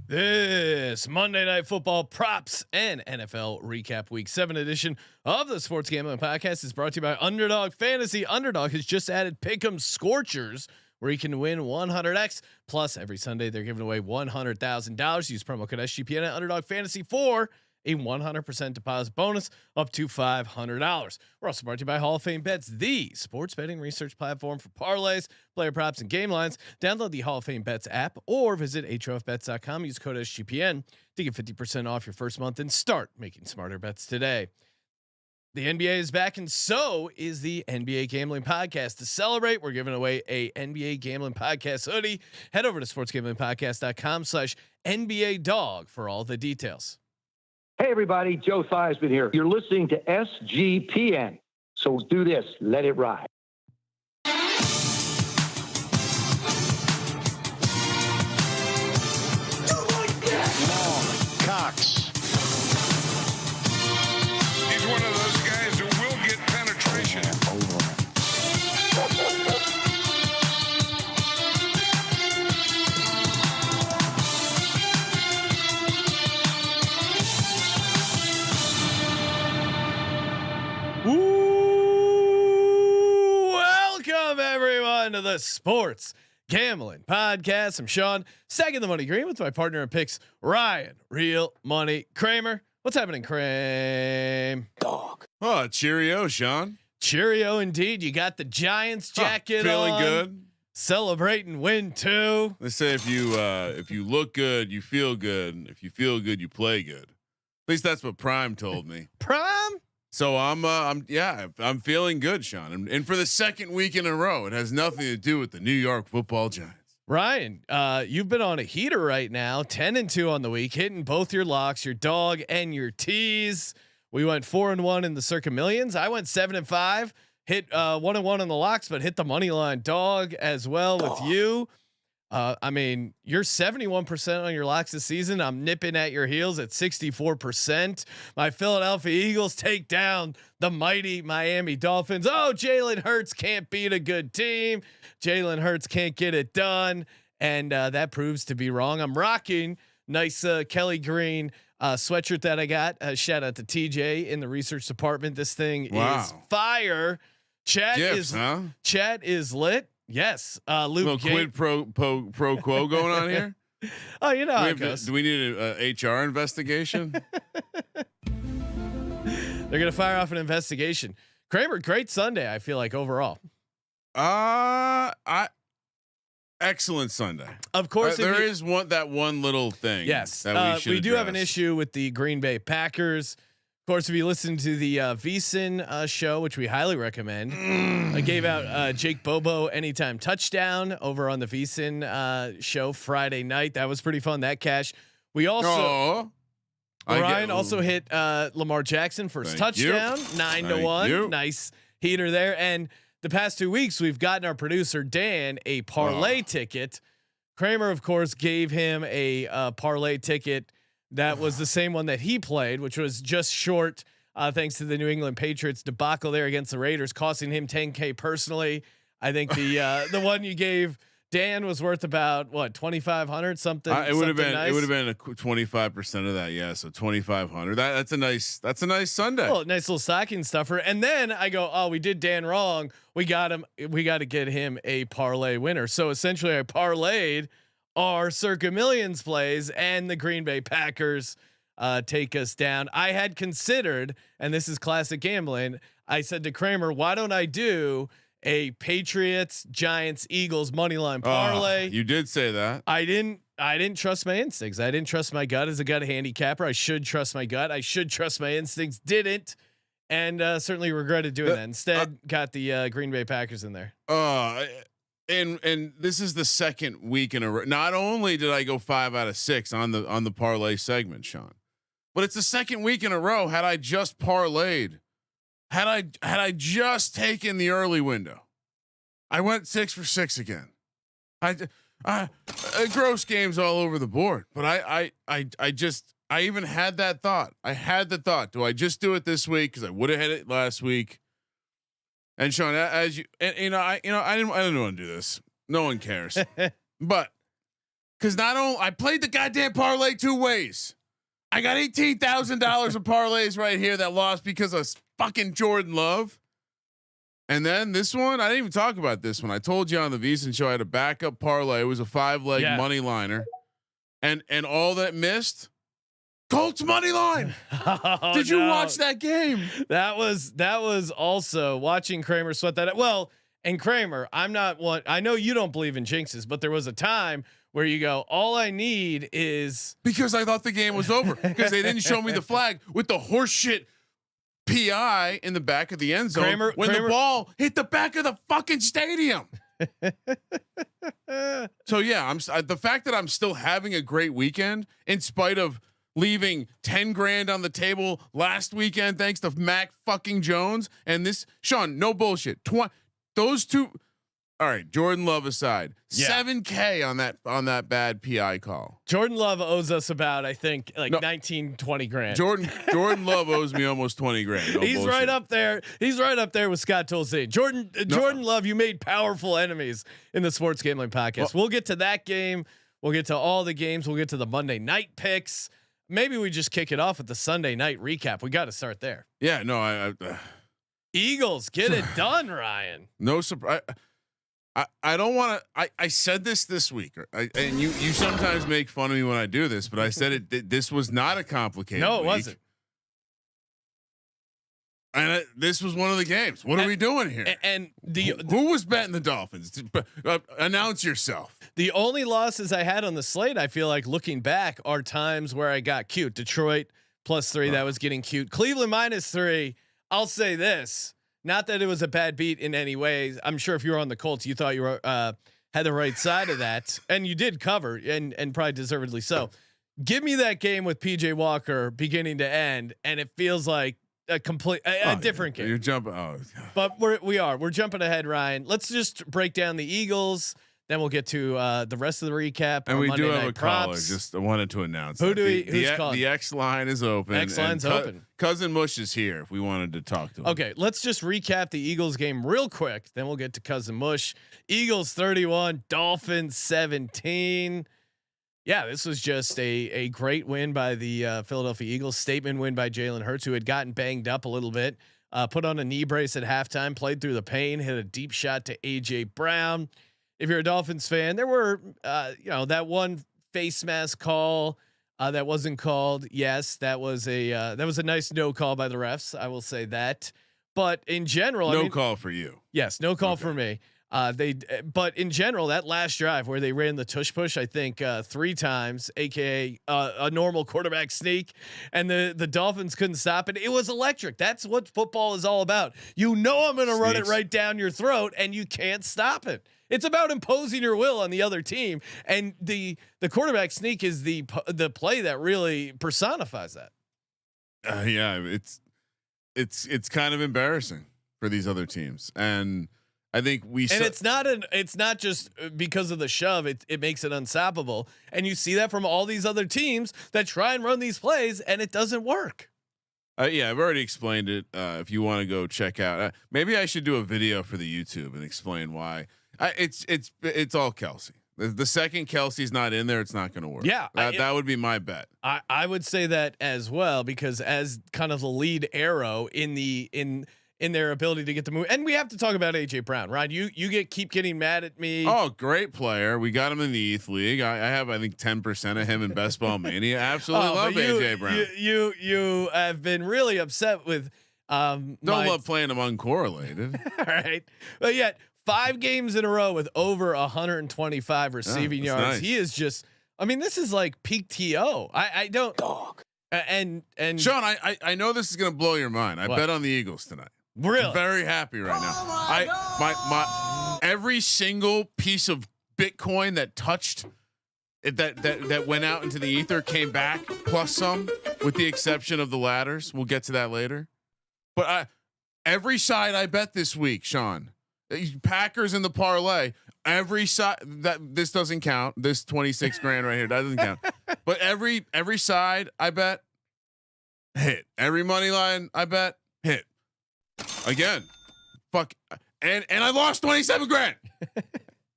This Monday Night Football props and NFL recap week 7 edition of the Sports Gambling Podcast is brought to you by Underdog Fantasy. Underdog has just added Pick'em Scorchers, where you can win 100x. Plus, every Sunday they're giving away $100,000. Use promo code SGPN at Underdog Fantasy for a 100% deposit bonus up to $500. We're also brought to you by Hall of Fame Bets, the sports betting research platform for parlays, player props, and game lines. Download the Hall of Fame Bets app or visit HOFBets.com. Use code SGPN to get 50% off your first month and start making smarter bets today. The NBA is back, and so is the NBA Gambling Podcast. To celebrate, we're giving away a NBA Gambling Podcast hoodie. Head over to sportsgamblingpodcast.com/NBA Dog for all the details. Hey, everybody. Joe Theismann here. You're listening to SGPN. So do this. Let it ride. Cox. He's one of those guys who will get penetration. Welcome everyone to the Sports Gambling Podcast. I'm Sean, second the money green with my partner in picks, Ryan, Real Money Kramer. What's happening, Kramer? Dog. Oh, cheerio, Sean. Cheerio indeed. You got the Giants jacket feeling on. good. Celebrating win 2. They say if you look good, you feel good. If you feel good, you play good. At least that's what Prime told me. Prime? So I'm feeling good, Sean. And for the second week in a row, it has nothing to do with the New York Football Giants. Ryan, you've been on a heater right now, 10-2 on the week, hitting both your locks, your dog and your tees. We went 4-1 in the Circa Millions. I went 7-5, hit 1-1 on the locks, but hit the money line dog as well with you. I mean, you're 71% on your locks this season. I'm nipping at your heels at 64%. My Philadelphia Eagles take down the mighty Miami Dolphins. Oh, Jalen Hurts can't beat a good team. Jalen Hurts can't get it done. And that proves to be wrong. I'm rocking nice Kelly Green sweatshirt that I got. Shout out to TJ in the research department. This thing is fire. Chat is lit. Yes, Luke. Quid pro quo going on here. Oh, you know how it goes. Do we need a HR investigation? They're gonna fire off an investigation. Kramer, great Sunday. I feel like overall. Excellent Sunday. Of course, there is that one little thing. Yes, that we do have an issue with the Green Bay Packers. Of course, if you listen to the VSiN show, which we highly recommend, I gave out Jake Bobo anytime touchdown over on the VSiN show Friday night. That was pretty fun. That cash. We also Ryan also hit Lamar Jackson first touchdown, 9-1. Nice heater there. And the past 2 weeks, we've gotten our producer Dan a parlay ticket. Kramer, of course, gave him a parlay ticket. That was the same one that he played, which was just short, thanks to the New England Patriots debacle there against the Raiders, costing him $10K personally. I think the one you gave Dan was worth about what, 2,500 something. It would have been nice. It would have been a 25% of that. Yeah, so 2,500. That's a nice Sunday. Oh, nice little stocking stuffer. And then I go, oh, we did Dan wrong. We got him. We got to get him a parlay winner. So essentially, I parlayed our Circa Millions plays and the Green Bay Packers take us down. I had considered, and this is classic gambling, I said to Kramer, why don't I do a Patriots, Giants, Eagles money line parlay? You did say that. I didn't trust my instincts. I didn't trust my gut as a gut handicapper. I should trust my gut. I should trust my instincts. Didn't. And certainly regretted doing that. Instead, got the Green Bay Packers in there. And this is the second week in a row. Not only did I go 5 out of 6 on the parlay segment, Sean, but it's the second week in a row. Had I just parlayed, had I just taken the early window, I went 6 for 6 again. Gross games all over the board, but I even had that thought. I had the thought, do I just do it this week? Cause I would have had it last week. And Sean, as you, and, I didn't want to do this. No one cares, but Because not only I played the goddamn parlay 2 ways. I got $18,000 of parlays right here that lost because of fucking Jordan Love. And then this one, I didn't even talk about this one. I told you on the VSiN show I had a backup parlay. It was a 5-leg money liner, and all that missed. Colts money line. Oh, Did you watch that game? That was also watching Kramer sweat that. Well, and Kramer, I'm not one. I know you don't believe in jinxes, but there was a time where you go, all I need is, because I thought the game was over because they didn't show me the flag with the horseshit PI in the back of the end zone when the ball hit the back of the fucking stadium. So yeah, the fact that I'm still having a great weekend in spite of leaving 10 grand on the table last weekend thanks to Mac fucking Jones and this Sean, no bullshit. Those two. All right, Jordan Love aside, $7K on that bad PI call. Jordan Love owes us about, I think, 19-20 grand. Jordan Love owes me almost 20 grand. No He's bullshit. right up there. He's right up there with Scott Tolzien. Jordan Love, you made powerful enemies in the Sports Gambling Podcast. We'll get to that game. We'll get to all the games. We'll get to the Monday night picks. Maybe we just kick it off with the Sunday night recap. We got to start there. Yeah, no, Eagles get it done, Ryan. No surprise. I don't want to. I said this week, and you sometimes make fun of me when I do this, but I said it. This was not a complicated. No, it week. wasn't. And this was one of the games. What are we doing here? And who was betting the Dolphins? Announce yourself. The only losses I had on the slate, I feel like looking back, are times where I got cute. Detroit +3, that was getting cute. Cleveland -3. I'll say this. Not that it was a bad beat in any way. I'm sure if you were on the Colts, you thought you were had the right side of that, and you did cover, and probably deservedly so. Give me that game with PJ Walker beginning to end, and it feels like a complete different game. You're jumping. But we're jumping ahead, Ryan. Let's just break down the Eagles. Then we'll get to the rest of the recap. And we Monday do have a props. caller. Just wanted to announce who's calling? The X line is open. X line's open. Cousin Mush is here. If we wanted to talk to him. Okay, let's just recap the Eagles game real quick. Then we'll get to Cousin Mush. Eagles 31, Dolphins 17. Yeah, this was just a great win by the Philadelphia Eagles. Statement win by Jalen Hurts, who had gotten banged up a little bit. Put on a knee brace at halftime. Played through the pain. Hit a deep shot to AJ Brown. If you're a Dolphins fan, there were, that one face mask call that wasn't called. Yes, that was a nice no call by the refs. I will say that. But in general, no call for you. Yes, no call for me. But in general, that last drive where they ran the tush push, I think 3 times, aka a normal quarterback sneak, and the Dolphins couldn't stop it. It was electric. That's what football is all about. I'm going to run it right down your throat, and you can't stop it. It's about imposing your will on the other team, and the quarterback sneak is the play that really personifies that. Yeah, it's kind of embarrassing for these other teams, and I think it's not just because of the shove. It makes it unstoppable, and you see that from all these other teams that try and run these plays, and it doesn't work. Yeah, I've already explained it. If you want to go check out, maybe I should do a video for the YouTube and explain why. It's all Kelsey. The second Kelsey's not in there, it's not going to work. Yeah, that would be my bet. I would say that as well, because as kind of the lead arrow in their ability to get the move, and we have to talk about AJ Brown, right? You keep getting mad at me. Oh, great player. We got him in the ETH league. I have, I think 10% of him in Best Ball Mania. Absolutely love AJ Brown. You have been really upset with. Don't love playing him uncorrelated. All right, but yet 5 games in a row with over 125 receiving yards. Nice. He is just. I mean, this is like peak TO. I don't. Dog. And Sean, I know this is going to blow your mind. I bet on the Eagles tonight. Really? I'm very happy right now. My every single piece of Bitcoin that touched it, that went out into the ether came back, plus some, with the exception of the ladders. We'll get to that later. But every side I bet this week, Sean, Packers in the parlay. Every side that this doesn't count. This 26 grand right here doesn't count. But every side I bet hit. Every money line I bet hit. Again, fuck, and I lost 27 grand,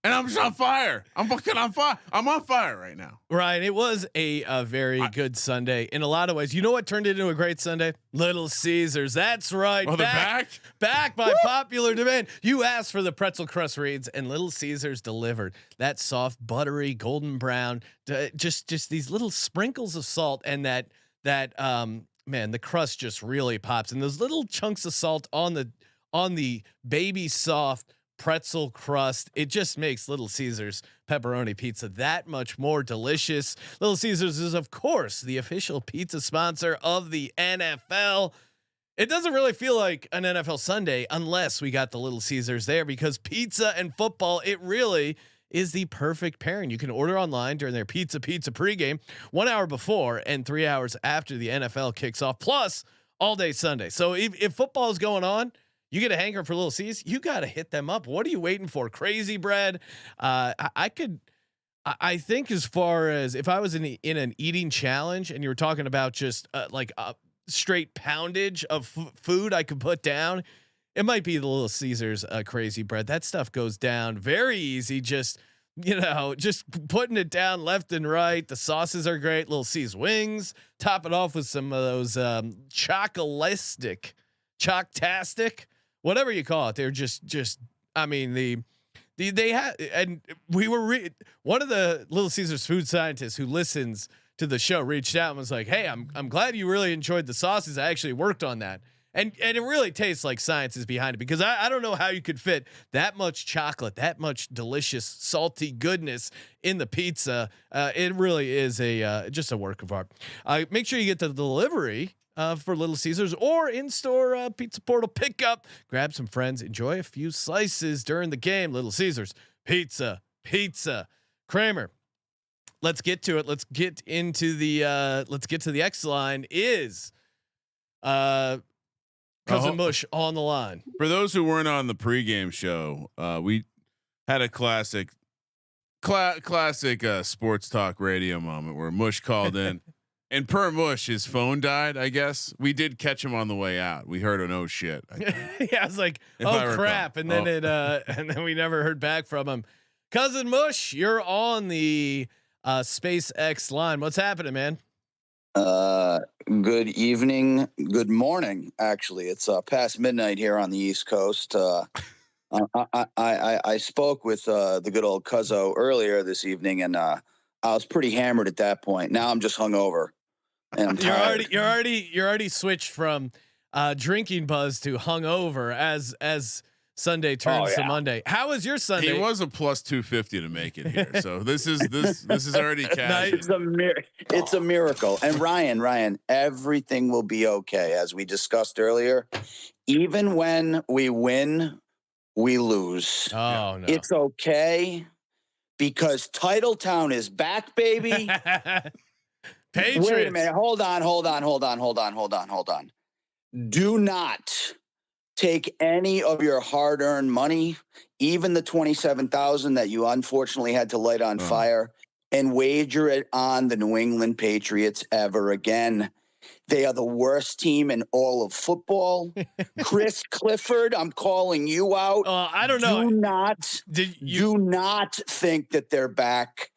and I'm just on fire. I'm fucking on fire. I'm on fire right now. Ryan, it was a very good Sunday in a lot of ways. You know what turned it into a great Sunday? Little Caesars. That's right. Oh, Back by popular demand. You asked for the pretzel crust reads, and Little Caesars delivered. That soft, buttery, golden brown, just these little sprinkles of salt, and that man, the crust just really pops, and those little chunks of salt on the baby soft pretzel crust. It just makes Little Caesars pepperoni pizza that much more delicious. Little Caesars is, of course, the official pizza sponsor of the NFL. It doesn't really feel like an NFL Sunday unless we got the Little Caesars there, because pizza and football, it really is the perfect pairing. You can order online during their pizza pregame 1 hour before and 3 hours after the NFL kicks off, plus all day Sunday. So if football is going on, you get a hankering for Little C's, you got to hit them up. What are you waiting for? Crazy bread. I think as far as if I was in an eating challenge and you were talking about just like a straight poundage of food I could put down, it might be the Little Caesars crazy bread. That stuff goes down very easy. Just putting it down left and right. The sauces are great. Little C's wings. Top it off with some of those chocktastic, whatever you call it. They're just. I mean they had, and we were one of the Little Caesars food scientists who listens to the show reached out and was like, "Hey, I'm glad you really enjoyed the sauces. I actually worked on that." And it really tastes like science is behind it, because I don't know how you could fit that much chocolate, that much delicious salty goodness in the pizza. It really is just a work of art. Make sure you get the delivery for Little Caesars or in-store pizza portal pickup. Grab some friends, enjoy a few slices during the game. Little Caesars pizza. Kramer, let's get to it. Let's get to the X line. Is Cousin Mush on the line? For those who weren't on the pregame show, we had a classic sports talk radio moment where Mush called in, and per Mush, his phone died. I guess we did catch him on the way out. We heard an oh shit. Yeah, I was like, oh crap, and then and then we never heard back from him. Cousin Mush, you're on the SpaceX line. What's happening, man? Good evening. Good morning. Actually, it's past midnight here on the East Coast. I spoke with the good old Cuzzo earlier this evening, and I was pretty hammered at that point. Now I'm just hungover, and I'm tired. You're already switched from drinking buzz to hungover as Sunday turns to Monday. How was your Sunday? He was a plus 250 to make it here, so this is already cash. It's a miracle. And Ryan, everything will be okay, as we discussed earlier. Even when we win, we lose. Oh no, it's okay, because Titletown is back, baby. Patriots. Wait a minute. Hold on. Do not take any of your hard-earned money, even the $27,000 that you unfortunately had to light on fire, and wager it on the New England Patriots ever again. They are the worst team in all of football. Chris Clifford, I'm calling you out. I don't know. Do not think that they're back.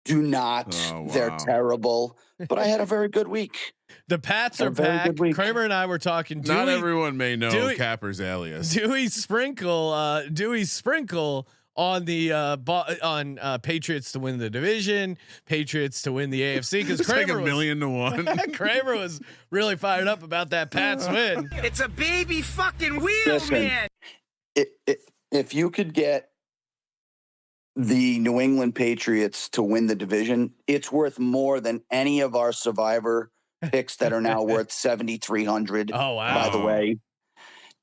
Do not. They're terrible. But I had a very good week. The Pats are back. Kramer and I were talking. Not everyone may know Capper's alias. Dewey Sprinkle on the Patriots to win the division, Patriots to win the AFC, because Kramer like 1,000,000 to 1. Kramer was really fired up about that Pats win. It's a baby fucking wheel, man. If you could get the New England Patriots to win the division, it's worth more than any of our Survivor picks that are now worth 7,300. Oh wow! By the way,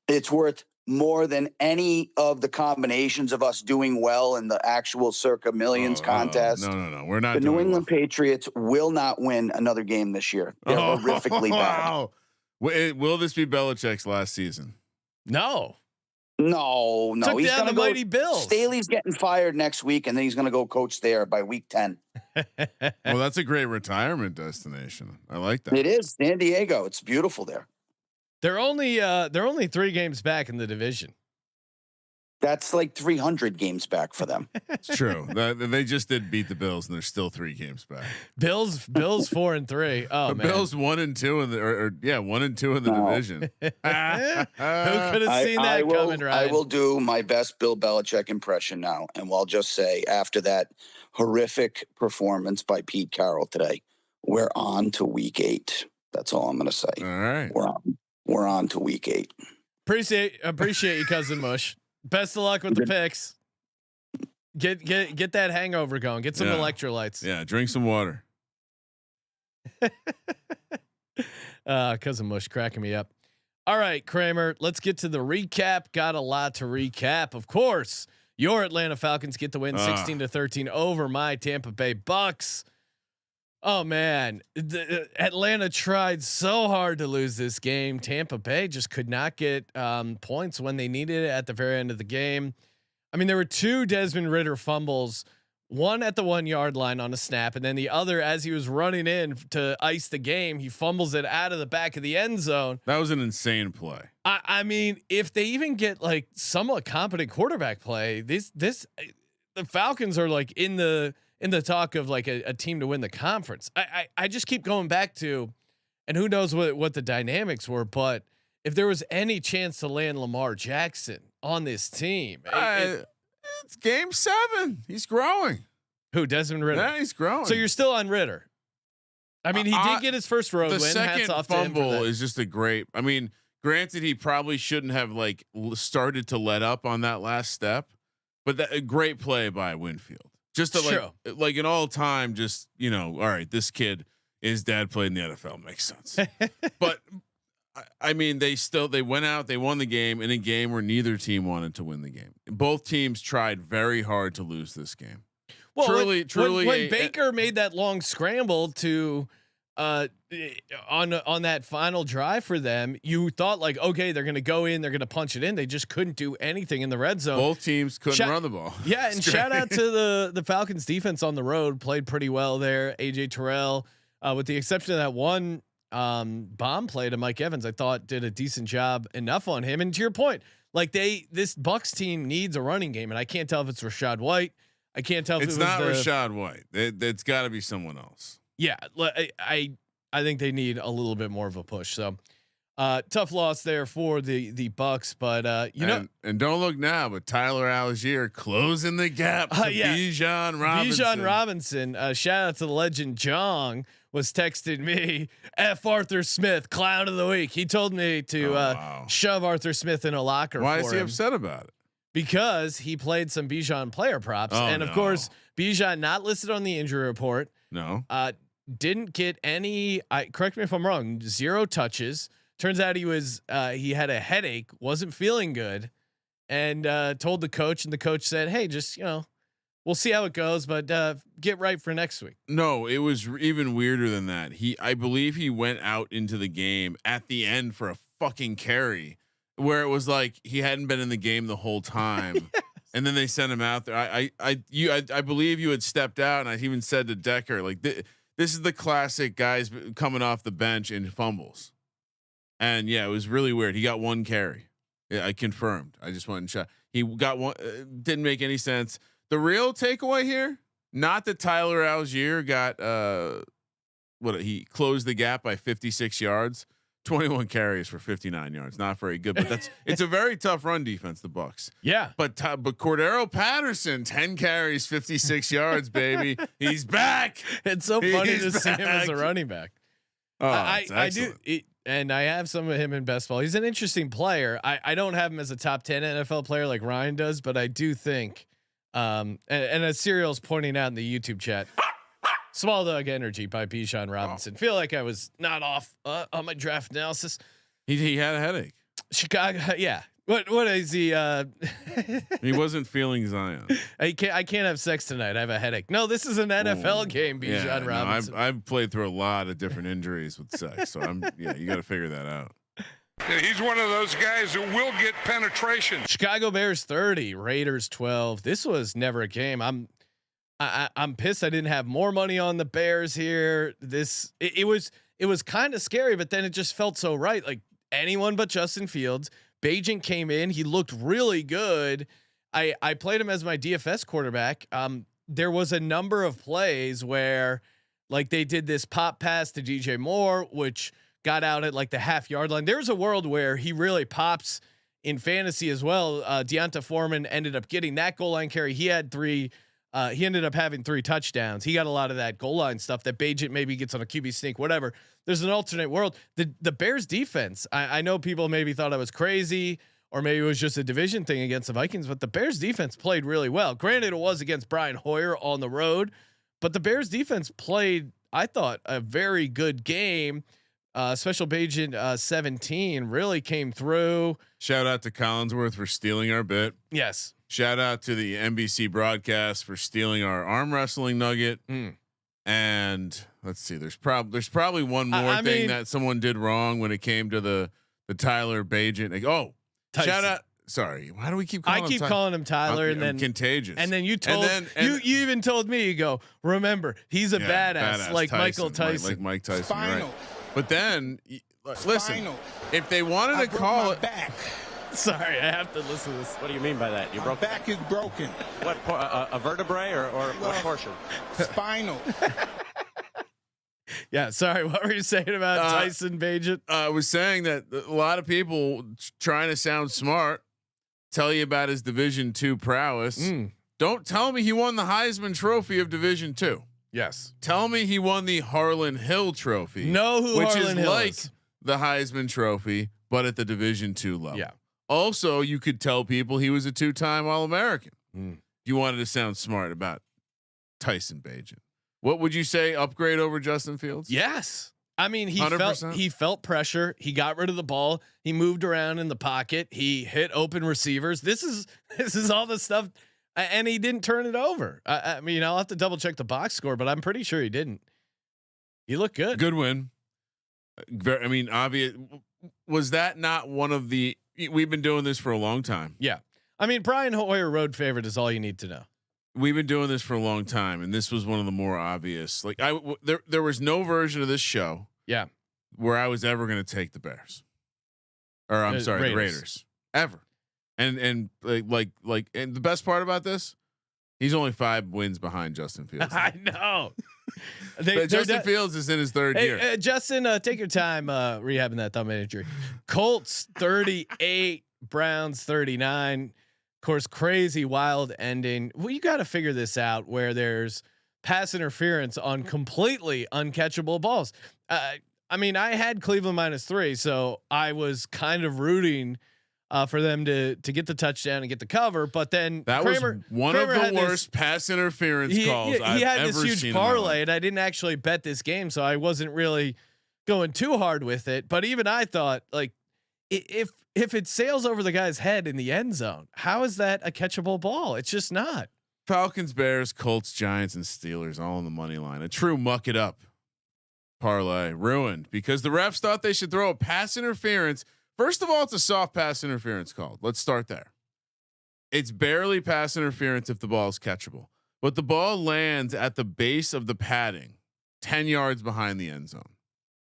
it's worth more than any of the combinations of us doing well in the actual Circa Millions contest. No, we're not. The New England Patriots will not win another game this year. They're horrifically bad. Will this be Belichick's last season? No. Took He's down the mighty Bills. Staley's getting fired next week, and then he's going to go coach there by week 10. Well, that's a great retirement destination. I like that. It is San Diego. It's beautiful there. They're only 3 games back in the division. That's like 300 games back for them. It's true. They just did beat the Bills, and they're still 3 games back. Bills 4-3. Oh, the man. Bills 1-2 in the 1-2 in the division. Who could have seen that coming? Right. I will do my best Bill Belichick impression now, and I'll just say after that horrific performance by Pete Carroll today, we're on to week 8. That's all I'm going to say. All right, we're on to week 8. Appreciate you, cousin Mush. Best of luck with the picks. Get that hangover going. Get some electrolytes. Yeah, drink some water. Cousin Mush cracking me up. All right, Kramer, let's get to the recap. Got a lot to recap. Of course, your Atlanta Falcons get the win 16-13 over my Tampa Bay Bucks. Oh man, Atlanta tried so hard to lose this game. Tampa Bay just could not get points when they needed it at the very end of the game. I mean, there were 2 Desmond Ridder fumbles, one at the 1-yard line on a snap, and then the other as he was running in to ice the game, he fumbles it out of the back of the end zone. That was an insane play. I mean, if they even get like somewhat competent quarterback play, the Falcons are like in the talk of like a team to win the conference. I just keep going back to, and who knows what the dynamics were, but if there was any chance to land Lamar Jackson on this team, it's game 7. He's growing. Who, Desmond Ridder? Yeah, he's growing. So you're still on Ridder. I mean, he did get his first road win. The second Hats off fumble to him is just a great. I mean, granted, he probably shouldn't have like started to let up on that last step, but a great play by Winfield. Just to like an all time, just, you know, all right, this kid, his dad played in the NFL, makes sense. But I mean, they went out, they won the game in a game where neither team wanted to win the game. Both teams tried very hard to lose this game. Well, truly, when Baker made that long scramble to on that final drive for them, you thought like, okay, they're going to go in, they're going to punch it in. They just couldn't do anything in the red zone. Both teams couldn't run the ball. Yeah, and shout out to the Falcons defense on the road, played pretty well there. AJ Terrell, with the exception of that one bomb play to Mike Evans, I thought did a decent job enough on him. And to your point, like this Bucks team needs a running game, and I can't tell if it's Rachaad White. I can't tell if it's not Rachaad White. It's got to be someone else. Yeah, I think they need a little bit more of a push. So tough loss there for the Bucks, but and don't look now, but Tyler Algier closing the gap to Bijan Robinson. Bijan Robinson, shout out to the legend Jong, was texting me, F Arthur Smith, clown of the week. He told me to shove Arthur Smith in a locker. Why is he upset about it? Because he played some Bijan player props, and of course Bijan not listed on the injury report. No. Didn't get any. Correct me if I'm wrong. 0 touches. Turns out he had a headache, wasn't feeling good, and told the coach, and the coach said, "Hey, just we'll see how it goes, but get right for next week." No, it was even weirder than that. I believe he went out into the game at the end for a fucking carry, where it was like he hadn't been in the game the whole time. Yes. And then they sent him out there. I believe you had stepped out, and I even said to Decker, like, this is the classic guys coming off the bench and fumbles. And yeah, it was really weird. He got 1 carry. Yeah, I confirmed. I just went and checked. He got 1. Didn't make any sense. The real takeaway here, not that Tyler Algier got he closed the gap by 56 yards. 21 carries for 59 yards. Not very good, but it's a very tough run defense, the Bucks. Yeah. But Cordero Patterson, 10 carries, 56 yards, baby. He's back. It's so funny to see him as a running back. Oh, I do. And I have some of him in best ball. He's an interesting player. I don't have him as a top 10 NFL player like Ryan does, but I do think, and as Serial's pointing out in the YouTube chat, Small Dog Energy by Bijan Robinson. Feel like I was not off on my draft analysis. He had a headache. Chicago, yeah. What is he? He wasn't feeling Zion. I can't have sex tonight. I have a headache. No, this is an NFL game, Bijan Robinson. No, I've played through a lot of different injuries with sex, so you got to figure that out. Yeah, he's one of those guys who will get penetration. Chicago Bears 30, Raiders 12. This was never a game. I'm pissed I didn't have more money on the Bears here. It was kind of scary, but then it just felt so right. Like anyone but Justin Fields. Bajent came in. He looked really good. I played him as my DFS quarterback. There was a number of plays where like they did this pop pass to DJ Moore, which got out at like the half-yard line. There's a world where he really pops in fantasy as well. Deonta Foreman ended up getting that goal line carry. He had three. He ended up having 3 touchdowns. He got a lot of that goal line stuff that Bagent maybe gets on a QB sneak, whatever. There's an alternate world. The Bears defense. I know people maybe thought I was crazy, or maybe it was just a division thing against the Vikings, but the Bears defense played really well. Granted, it was against Brian Hoyer on the road, but the Bears defense played, I thought, a very good game. Special Bagent 17 really came through. Shout out to Collinsworth for stealing our bit. Yes. Shout out to the NBC broadcast for stealing our arm wrestling nugget. And let's see, there's probably one more thing that someone did wrong when it came to the Tyler Bagent. Like, Tyson. Shout out. Sorry, why do we keep calling him calling him Tyler, and then contagious. And then you told you even told me, you go, remember, he's a badass like Tyson, Michael Tyson, like Mike Tyson. Right? But then listen, if they wanted to call it back. Sorry, I have to listen to this. What do you mean by that? You broke back is broken. What a vertebrae or what portion? Spinal. Yeah, sorry. What were you saying about Tyson Bagent? I was saying that a lot of people trying to sound smart tell you about his Division II prowess. Don't tell me he won the Heisman Trophy of Division II. Yes. Tell me he won the Harlan Hill Trophy. Know who which Harlan is Hill like is. The Heisman Trophy, but at the Division II level. Yeah. Also, you could tell people he was a 2-time All-American. If you wanted to sound smart about Tyson Bagent. What would you say? Upgrade over Justin Fields? Yes. I mean, he 100%? felt pressure. He got rid of the ball. He moved around in the pocket. He hit open receivers. This is all the stuff, and he didn't turn it over. I mean, I'll have to double check the box score, but I'm pretty sure he didn't. He looked good. Good win. I mean, obvious. Was that not one of the? We've been doing this for a long time. Yeah. I mean, Brian Hoyer road favorite is all you need to know. We've been doing this for a long time, and this was one of the more obvious. Like there was no version of this show, where I was ever going to take the Bears, or I'm sorry, the Raiders, ever. And like, and the best part about this, he's only 5 wins behind Justin Fields. I know. Justin Fields is in his 3rd year. Justin, take your time rehabbing that thumb injury. Colts 38, Browns 39. Of course, crazy wild ending. Well, you got to figure this out where there's pass interference on completely uncatchable balls. I mean, I had Cleveland -3, so I was kind of rooting for them to get the touchdown and get the cover. But then that Kramer, was one Kramer of the worst pass interference calls I've had ever this huge seen parlay, and I didn't actually bet this game, so I wasn't really going too hard with it. But even I thought, like, if it sails over the guy's head in the end zone, how is that a catchable ball? It's just not. Falcons, Bears, Colts, Giants, and Steelers all on the money line. A true muck it up parlay ruined because the refs thought they should throw a pass interference. First of all, it's a soft pass interference call. Let's start there. It's barely pass interference if the ball is catchable, but the ball lands at the base of the padding, 10 yards behind the end zone.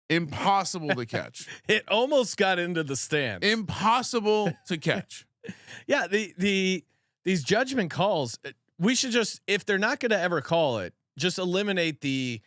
Impossible to catch. It almost got into the stand. Impossible to catch. Yeah, these judgment calls. We should just, if they're not going to ever call it, just eliminate the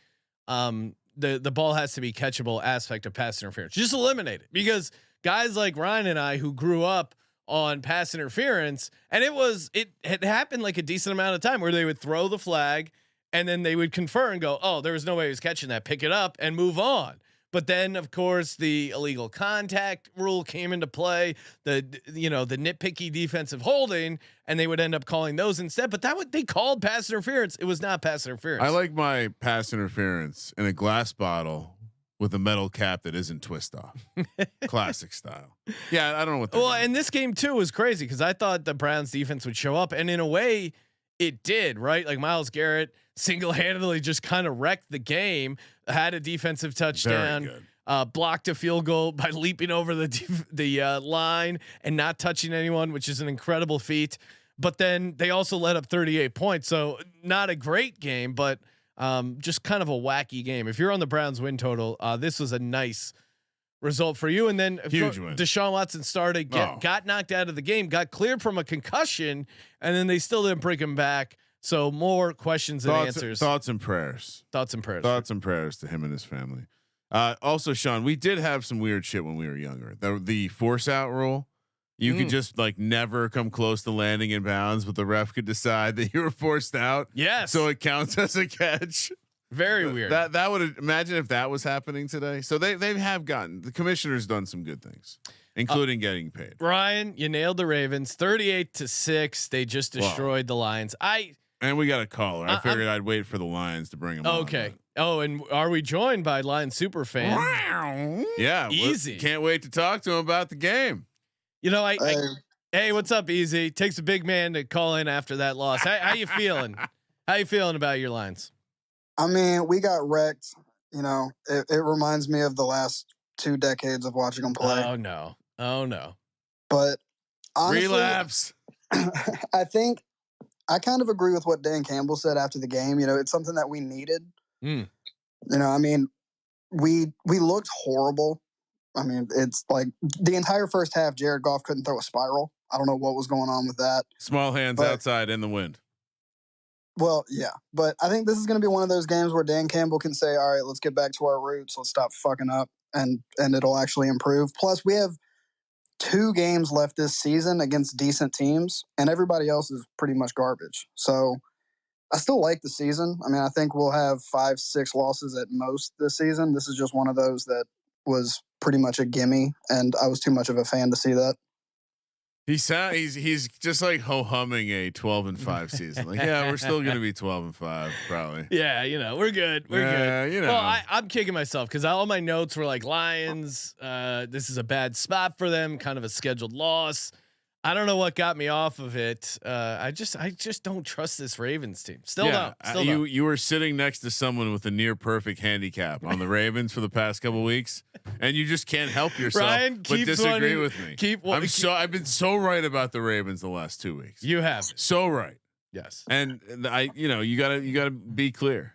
ball has to be catchable aspect of pass interference. Just eliminate it, because guys like Ryan and I who grew up on pass interference, and it had happened like a decent amount of time where they would throw the flag and then they would confer and go, oh, there was no way he was catching that, pick it up and move on. But then, of course, the illegal contact rule came into play. The nitpicky defensive holding, and they would end up calling those instead. But they called pass interference. It was not pass interference. I like my pass interference in a glass bottle with a metal cap that isn't twist off, classic style. Yeah, I don't know what. Well, and this game too was crazy because I thought the Browns defense would show up, and in a way, it did. Right, like Myles Garrett single-handedly just kind of wrecked the game. Had a defensive touchdown, blocked a field goal by leaping over the line and not touching anyone, which is an incredible feat. But then they also let up 38 points, so not a great game, but just kind of a wacky game. If you're on the Browns win total, this was a nice result for you. And then huge win. Deshaun Watson started, got knocked out of the game, got cleared from a concussion, and then they still didn't bring him back. So more questions than answers. Thoughts and prayers. Thoughts and prayers. Thoughts and prayers to him and his family. Also, Sean, we did have some weird shit when we were younger. The force out rule. You could just like never come close to landing in bounds, but the ref could decide that you were forced out. Yes. So it counts as a catch. Very weird. That would imagine if that was happening today. So they have gotten, the commissioner's done some good things, including getting paid. Ryan, you nailed the Ravens 38-6. They just destroyed the Lions. And we got a caller. I figured I'd wait for the Lions to bring them on. Okay. Oh, and are we joined by Lions super fan? Yeah. Easy. Can't wait to talk to him about the game. You know, hey, what's up, Easy? Takes a big man to call in after that loss. How you feeling? How you feeling about your Lions? I mean, we got wrecked. You know, it reminds me of the last 2 decades of watching them play. Oh no. But honestly, relapse. I think I kind of agree with what Dan Campbell said after the game. You know, it's something that we needed. You know, I mean, we looked horrible. I mean, it's like the entire first half, Jared Goff couldn't throw a spiral. I don't know what was going on with that. Small hands outside in the wind. Well, yeah, but I think this is going to be one of those games where Dan Campbell can say, all right, let's get back to our roots. Let's stop fucking up and it'll actually improve. Plus we have 2 games left this season against decent teams and everybody else is pretty much garbage. So I still like the season. I mean, I think we'll have 5-6 losses at most this season. This is just one of those that was pretty much a gimme, and I was too much of a fan to see that. He's just like humming a 12-5 season. Like, yeah, we're still gonna be 12-5 probably. Yeah, you know, we're good. We're good. You know, well, I'm kicking myself because all my notes were like Lions. This is a bad spot for them. Kind of a scheduled loss. I don't know what got me off of it. I just don't trust this Ravens team. Still don't. You were sitting next to someone with a near perfect handicap on the Ravens for the past couple weeks, and you just can't help yourself Ryan but disagree with me. I've been so right about the Ravens the last 2 weeks. You have so right. Yes, and you gotta be clear,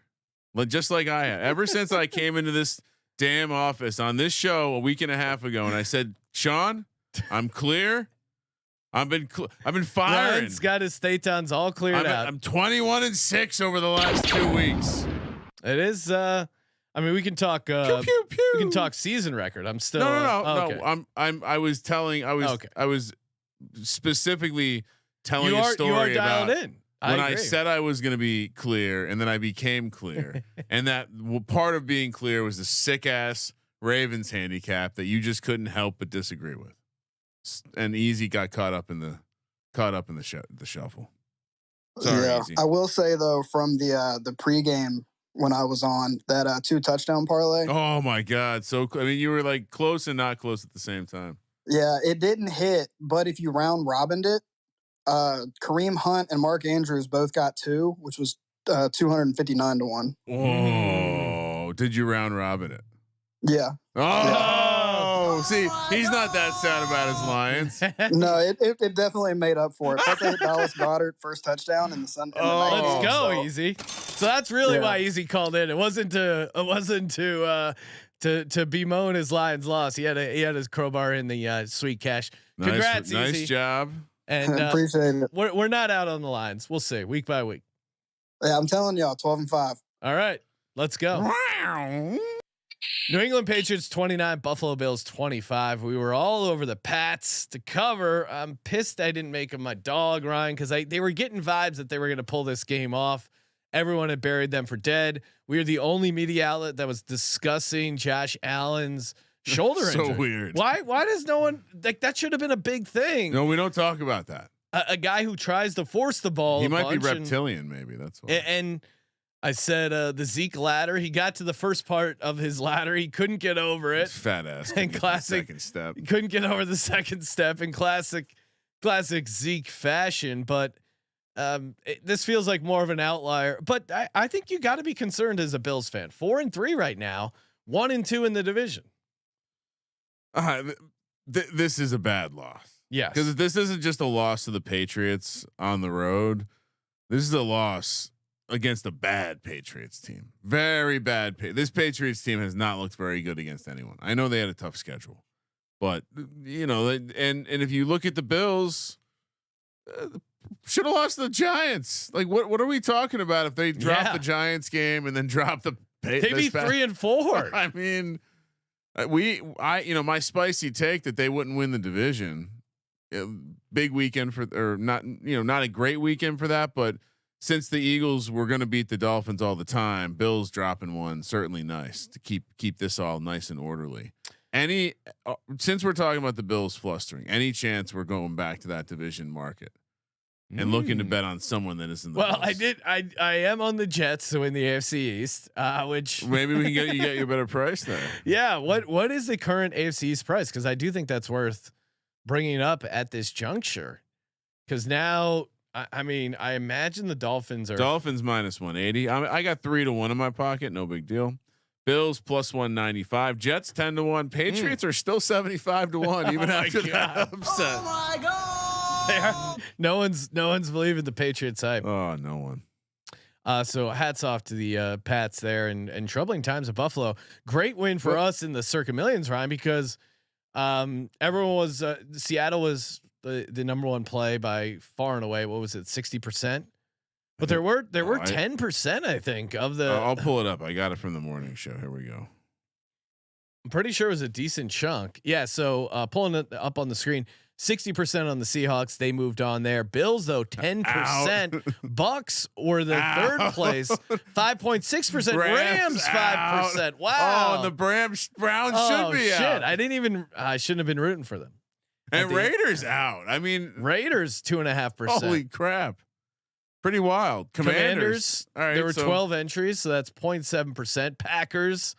but just like I have ever since I came into this damn office on this show a week and a half ago, and I said, Sean, I'm clear. I've been firing. Ryan's got his statons all cleared out. I'm 21-6 over the last 2 weeks. It is. I mean, we can talk. Pew, pew, pew. We can talk season record. I'm still. No. I was specifically telling a story about in. When I said I was going to be clear, and then I became clear, and that part of being clear was the sick ass Ravens handicap that you just couldn't help but disagree with. And Easy got caught up in the shuffle. Sorry, yeah, Easy. I will say though, from the pregame when I was on that 2 touchdown parlay. Oh my God! So I mean, you were like close and not close at the same time. Yeah, it didn't hit, but if you round robined it, Kareem Hunt and Mark Andrews both got 2, which was 259 to 1. Oh, did you round robin it? Yeah. Oh, see, he's not that sad about his Lions. No, it definitely made up for it. Plus, I hit Dallas Goedert first touchdown in the Sunday. Let's go, Easy. So that's really why Easy called in. It wasn't to bemoan his Lions loss. He had his crowbar in the sweet cash. Congrats, nice Easy. Job. And appreciate it. We're not out on the Lions. We'll see week by week. Yeah, I'm telling y'all, 12-5. All right, let's go. New England Patriots 29, Buffalo Bills 25. We were all over the Pats to cover. I'm pissed I didn't make them my dog, Ryan, because they were getting vibes that they were going to pull this game off. Everyone had buried them for dead. We were the only media outlet that was discussing Josh Allen's shoulder injury. So weird. Why does no one that should have been a big thing? No, we don't talk about that. A guy who tries to force the ball. He might be reptilian, maybe that's why. And I said the Zeke ladder. He got to the first part of his ladder. He couldn't get over it. Fat ass. And classic second step. He couldn't get over the second step in classic Zeke fashion. But this feels like more of an outlier. But I think you got to be concerned as a Bills fan. 4-3 right now. 1-2 in the division. This is a bad loss. Yes, because this isn't just a loss to the Patriots on the road. This is a loss against a bad Patriots team. Very bad. This Patriots team has not looked very good against anyone. I know they had a tough schedule, but and if you look at the Bills, should have lost the Giants. Like what are we talking about if they drop the Giants game and then drop the they'd be 3-4. I mean, my spicy take that they wouldn't win the division. Big weekend or not a great weekend for that, but since the Eagles were going to beat the Dolphins all the time, Bills dropping one, certainly nice to keep this all nice and orderly. Since we're talking about the Bills flustering, any chance we're going back to that division market and looking to bet on someone that isn't the Bills? I am on the Jets to win the AFC East, which maybe we can get you a better price there. Yeah. What is the current AFC East price? Cause I do think that's worth bringing up at this juncture. Cause now, I mean, I imagine the Dolphins minus 180. I got 3-1 in my pocket. No big deal. Bills plus 195. Jets 10-1. Patriots are still 75-1 even after that upset. Oh my God! No one's believing the Patriots hype. Oh, no one. So hats off to the Pats there, and troubling times at Buffalo. Great win for us in the Circa Millions, Ryan, because everyone was Seattle was the number one play by far and away. What was it, 60%? But there were 10%, I think, of the. I'll pull it up. I got it from the morning show. Here we go. I'm pretty sure it was a decent chunk. Yeah. So pulling it up on the screen, 60% on the Seahawks. They moved on there. Bills though 10%. Bucks were the third place, 5.6%. Rams 5%. Wow. Oh, and the Browns should be out. I shouldn't have been rooting for them. And Raiders out. I mean, Raiders 2.5%. Holy crap. Pretty wild. Commanders. All right. There were 12 entries, so that's 0.7%. Packers.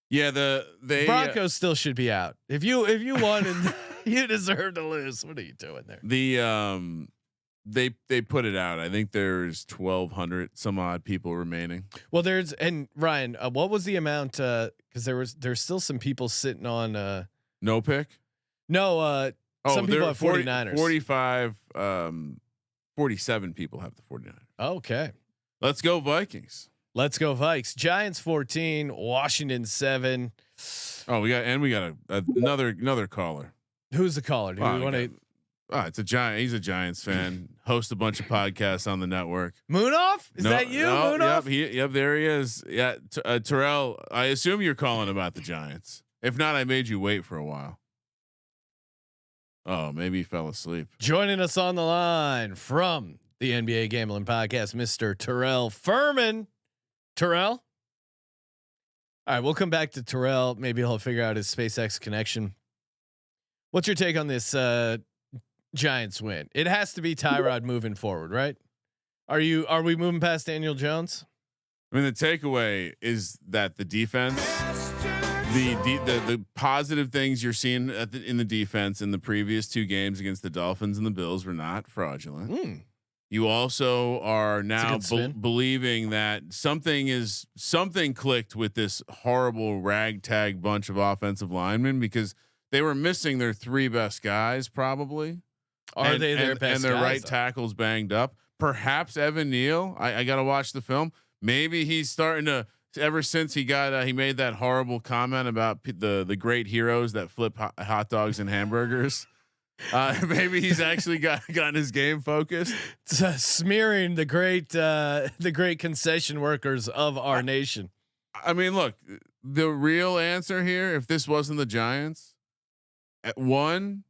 Yeah, the Broncos still should be out. If you won and you deserve to lose, what are you doing there? They put it out. I think there's 1,200 some odd people remaining. Well, and Ryan, what was the amount? Because there's still some people sitting on no pick. No, some people have 49ers. 45, 47 people have the 49ers. Okay, let's go Vikings. Let's go Vikes. Giants 14, Washington 7. Oh, we got another caller. Who's the caller? Do we want to? It's a Giant. He's a Giants fan. Hosts a bunch of podcasts on the network. Moonoff? Is that you? Moonoff? Yep, there he is. Yeah, Terrell. I assume you're calling about the Giants. If not, I made you wait for a while. Oh, maybe he fell asleep. Joining us on the line from the NBA Gambling Podcast, Mr. Terrell Furman. Terrell. All right, we'll come back to Terrell. Maybe he'll figure out his SpaceX connection. What's your take on this Giants win? It has to be Tyrod moving forward, right? Are we moving past Daniel Jones? I mean, the takeaway is that the defense, the positive things you're seeing in the defense in the previous two games against the Dolphins and the Bills were not fraudulent. You also are now believing that something clicked with this horrible ragtag bunch of offensive linemen because they were missing their three best guys probably. Are they their best? And their guys, right tackle's banged up. Perhaps Evan Neal. I got to watch the film. Maybe he's starting to. Ever since he made that horrible comment about the great heroes that flip hot dogs and hamburgers. Maybe he's actually gotten his game focused. Smearing the great concession workers of our nation. I mean, look, the real answer here, if this wasn't the Giants, at one,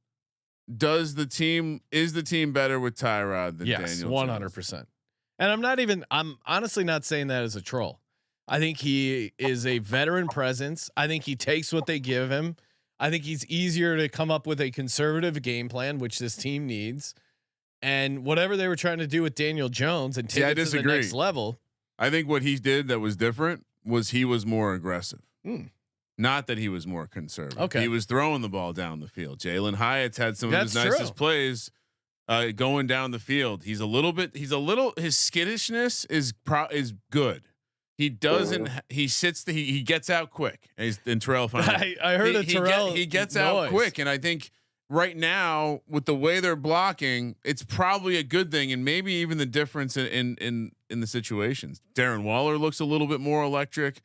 is the team better with Tyrod than Daniel? Yes, 100%. And I'm honestly not saying that as a troll. I think he is a veteran presence. I think he takes what they give him. I think he's easier to come up with a conservative game plan, which this team needs. And whatever they were trying to do with Daniel Jones and take it to the next level. I think what he did that was different was he was more aggressive. Not that he was more conservative. Okay. He was throwing the ball down the field. Jalen Hyatt's had some of his nicest plays going down the field. His skittishness is good. He doesn't. He sits. He gets out quick. And Terrell finally. I heard Terrell. He gets out quick, and I think right now with the way they're blocking, it's probably a good thing, and maybe even the difference in the situations. Darren Waller looks a little bit more electric.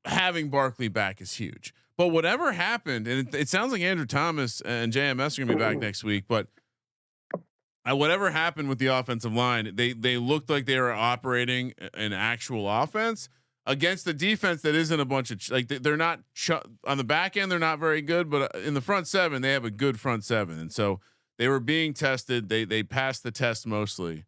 Having Barkley back is huge. But whatever happened, and it sounds like Andrew Thomas and JMS are going to be back next week. But whatever happened with the offensive line, they looked like they were operating an actual offense against the defense that isn't a bunch of they're not on the back end. They're not very good, but in the front seven, they have a good front seven, and so they were being tested. They passed the test mostly.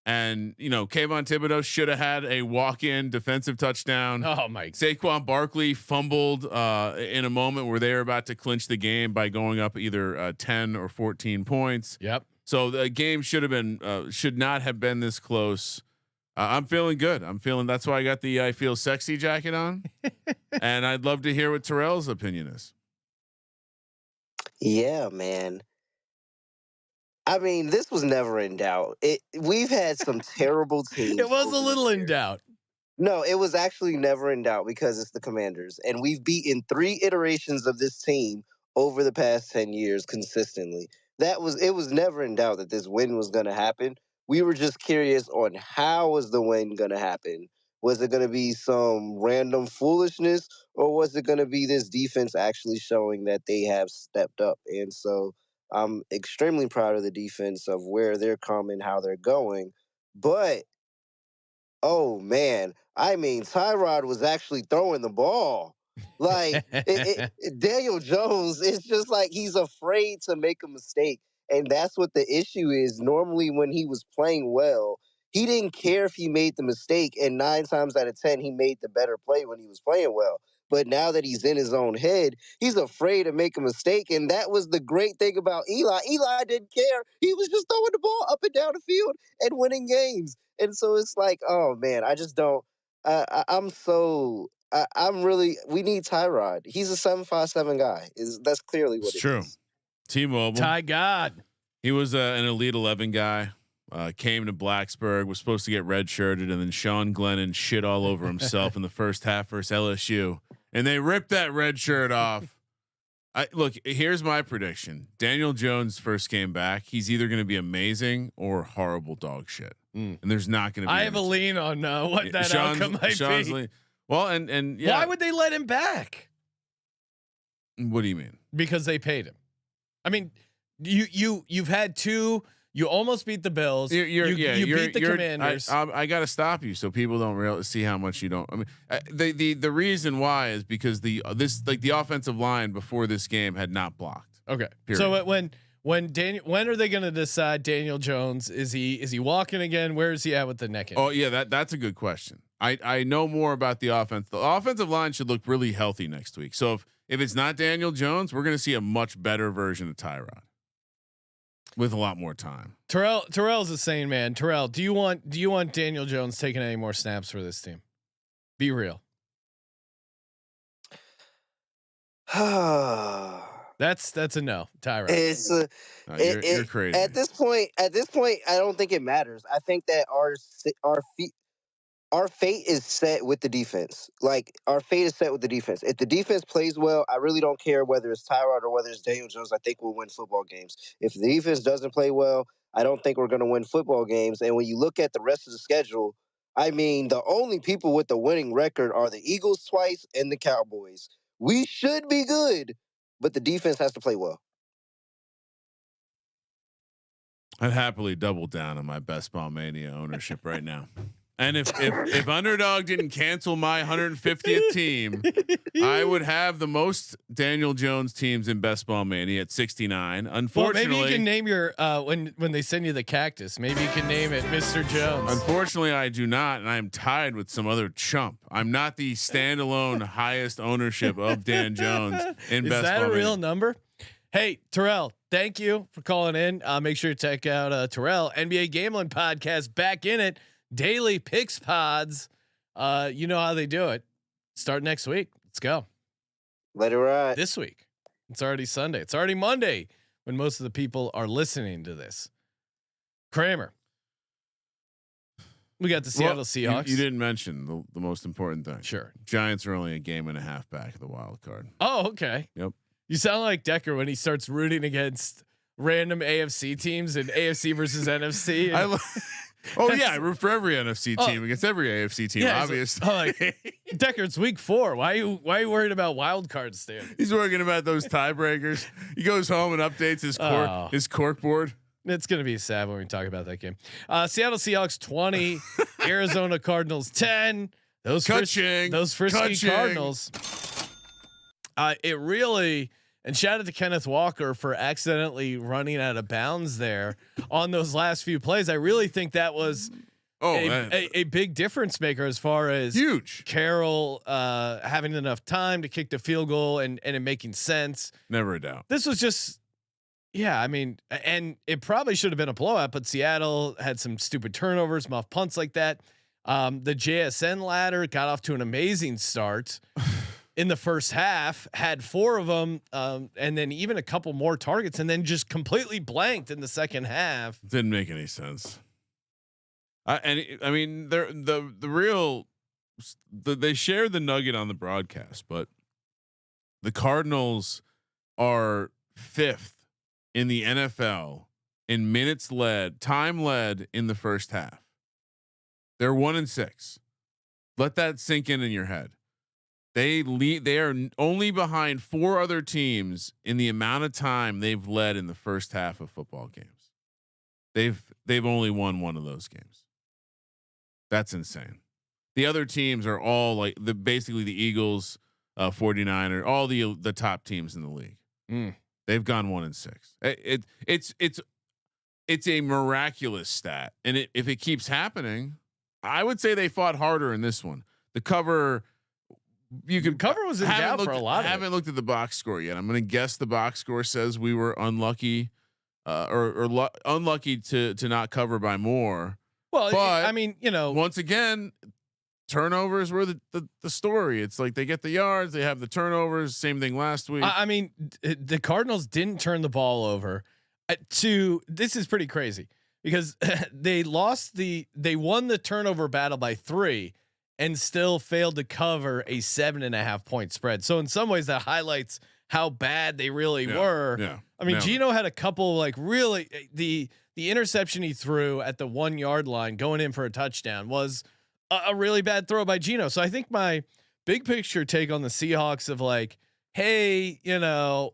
And Kayvon Thibodeau should have had a walk-in defensive touchdown. Oh my! Saquon Barkley fumbled in a moment where they were about to clinch the game by going up either 10 or 14 points. Yep. So the game should not have been this close. I'm feeling good. That's why I got the I feel sexy jacket on, and I'd love to hear what Terrell's opinion is. Yeah, man. I mean, this was never in doubt. We've had some terrible teams. It was a little in doubt. No, it was actually never in doubt because it's the Commanders, and we've beaten 3 iterations of this team over the past 10 years consistently. It was never in doubt that this win was going to happen. We were just curious on how was the win going to happen. Was it going to be some random foolishness, or was it going to be this defense actually showing that they have stepped up? And so I'm extremely proud of the defense of where they're coming, how they're going. But, oh, man, I mean, Tyrod was actually throwing the ball. Like, Daniel Jones, it's just like he's afraid to make a mistake. And that's what the issue is. Normally, when he was playing well, he didn't care if he made the mistake. And 9 times out of 10, he made the better play when he was playing well. But now that he's in his own head, he's afraid to make a mistake. And that was the great thing about Eli. Eli didn't care. He was just throwing the ball up and down the field and winning games. And so it's like, oh, man, I just don't. We need Tyrod. He's a 757 guy. That's clearly what it's true. Is. T-Mobile. Ty God. He was an Elite 11 guy. Came to Blacksburg, was supposed to get redshirted, and then Sean Glennon shit all over himself in the first half versus LSU, and they ripped that red shirt off. Look, here's my prediction: Daniel Jones first came back. He's either going to be amazing or horrible dog shit, and there's not going to be. I have a lean on what that outcome might be. Well, and yeah. Why would they let him back? What do you mean? Because they paid him. I mean, you've had 2. You almost beat the Bills. You beat the Commanders. I got to stop you so people don't really see how much you don't. I mean, the reason why is because the offensive line before this game had not blocked. Okay. Period. So when are they going to decide Daniel Jones is he walking again? Where is he at with the neck injury? Oh yeah, that's a good question. I know more about the offense. The offensive line should look really healthy next week. So if it's not Daniel Jones, we're going to see a much better version of Tyrod. With a lot more time. Terrell's a sane man. Terrell, do you want Daniel Jones taking any more snaps for this team? Be real. That's a no, Tyrod. You're crazy. At this point, I don't think it matters. I think that our fate is set with the defense. Like, our fate is set with the defense. If the defense plays well, I really don't care whether it's Tyrod or whether it's Daniel Jones. I think we'll win football games. If the defense doesn't play well, I don't think we're going to win football games. And when you look at the rest of the schedule, I mean, the only people with the winning record are the Eagles twice and the Cowboys. We should be good, but the defense has to play well. I'd happily double down on my Best Ball Mania ownership right now. And if Underdog didn't cancel my 150th team, I would have the most Daniel Jones teams in Best Ball Mania at 69. Unfortunately, maybe you can name your when they send you the cactus. Maybe you can name it Mr. Jones. Unfortunately, I do not, and I am tied with some other chump. I'm not the standalone highest ownership of Dan Jones in Best Ball Mania. Is that a real number? Hey, Terrell, thank you for calling in. Make sure to check out Terrell NBA Gambling Podcast. Back in it. Daily picks pods. You know how they do it. Start next week. Let's go. Let it ride. This week. It's already Sunday. It's already Monday when most of the people are listening to this. Kramer. We got the Seattle Seahawks. You didn't mention the most important thing. Sure. Giants are only a game and a half back of the wild card. Oh, okay. Yep. You sound like Decker when he starts rooting against random AFC teams and AFC versus NFC. I root for every NFC team against every AFC team. Yeah, obviously, like, Decker, it's week 4. Why are you worried about wild cards, Stan? He's worrying about those tiebreakers. He goes home and updates his cork board. It's going to be sad when we talk about that game. Seattle Seahawks 20, Arizona Cardinals 10. Those frisky Cardinals. It really, and shout out to Kenneth Walker for accidentally running out of bounds there on those last few plays. I really think that was a big difference maker as far as huge Carroll having enough time to kick the field goal and it making sense. Never a doubt. This was just. Yeah, I mean, and it probably should have been a blowout, but Seattle had some stupid turnovers, muff punts like that. The JSN ladder got off to an amazing start in the first half, had 4 of them, and then even a couple more targets, and then just completely blanked in the second half. Didn't make any sense. I mean, they shared the nugget on the broadcast, but the Cardinals are 5th in the NFL in minutes led, time led in the first half. They're 1-6. Let that sink in your head. They are only behind 4 other teams in the amount of time they've led in the first half of football games. They've only won one of those games. That's insane. The other teams are all like basically the Eagles, 49ers, all the top teams in the league. They've gone 1-6. It's a miraculous stat, and if it keeps happening, I would say they fought harder in this one. The cover, cover was in doubt for a lot. I haven't looked at the box score yet. I'm going to guess the box score says we were unlucky, unlucky to not cover by more. Well, but I mean, once again, turnovers were the story. It's like they get the yards, they have the turnovers. Same thing last week. I mean, the Cardinals didn't turn the ball over. This is pretty crazy because they won the turnover battle by 3 and still failed to cover a 7.5 point spread. So in some ways that highlights how bad they really were. Yeah. I mean, Geno had a couple like really the interception he threw at the 1 yard line going in for a touchdown was a really bad throw by Geno. So I think my big picture take on the Seahawks of like, hey,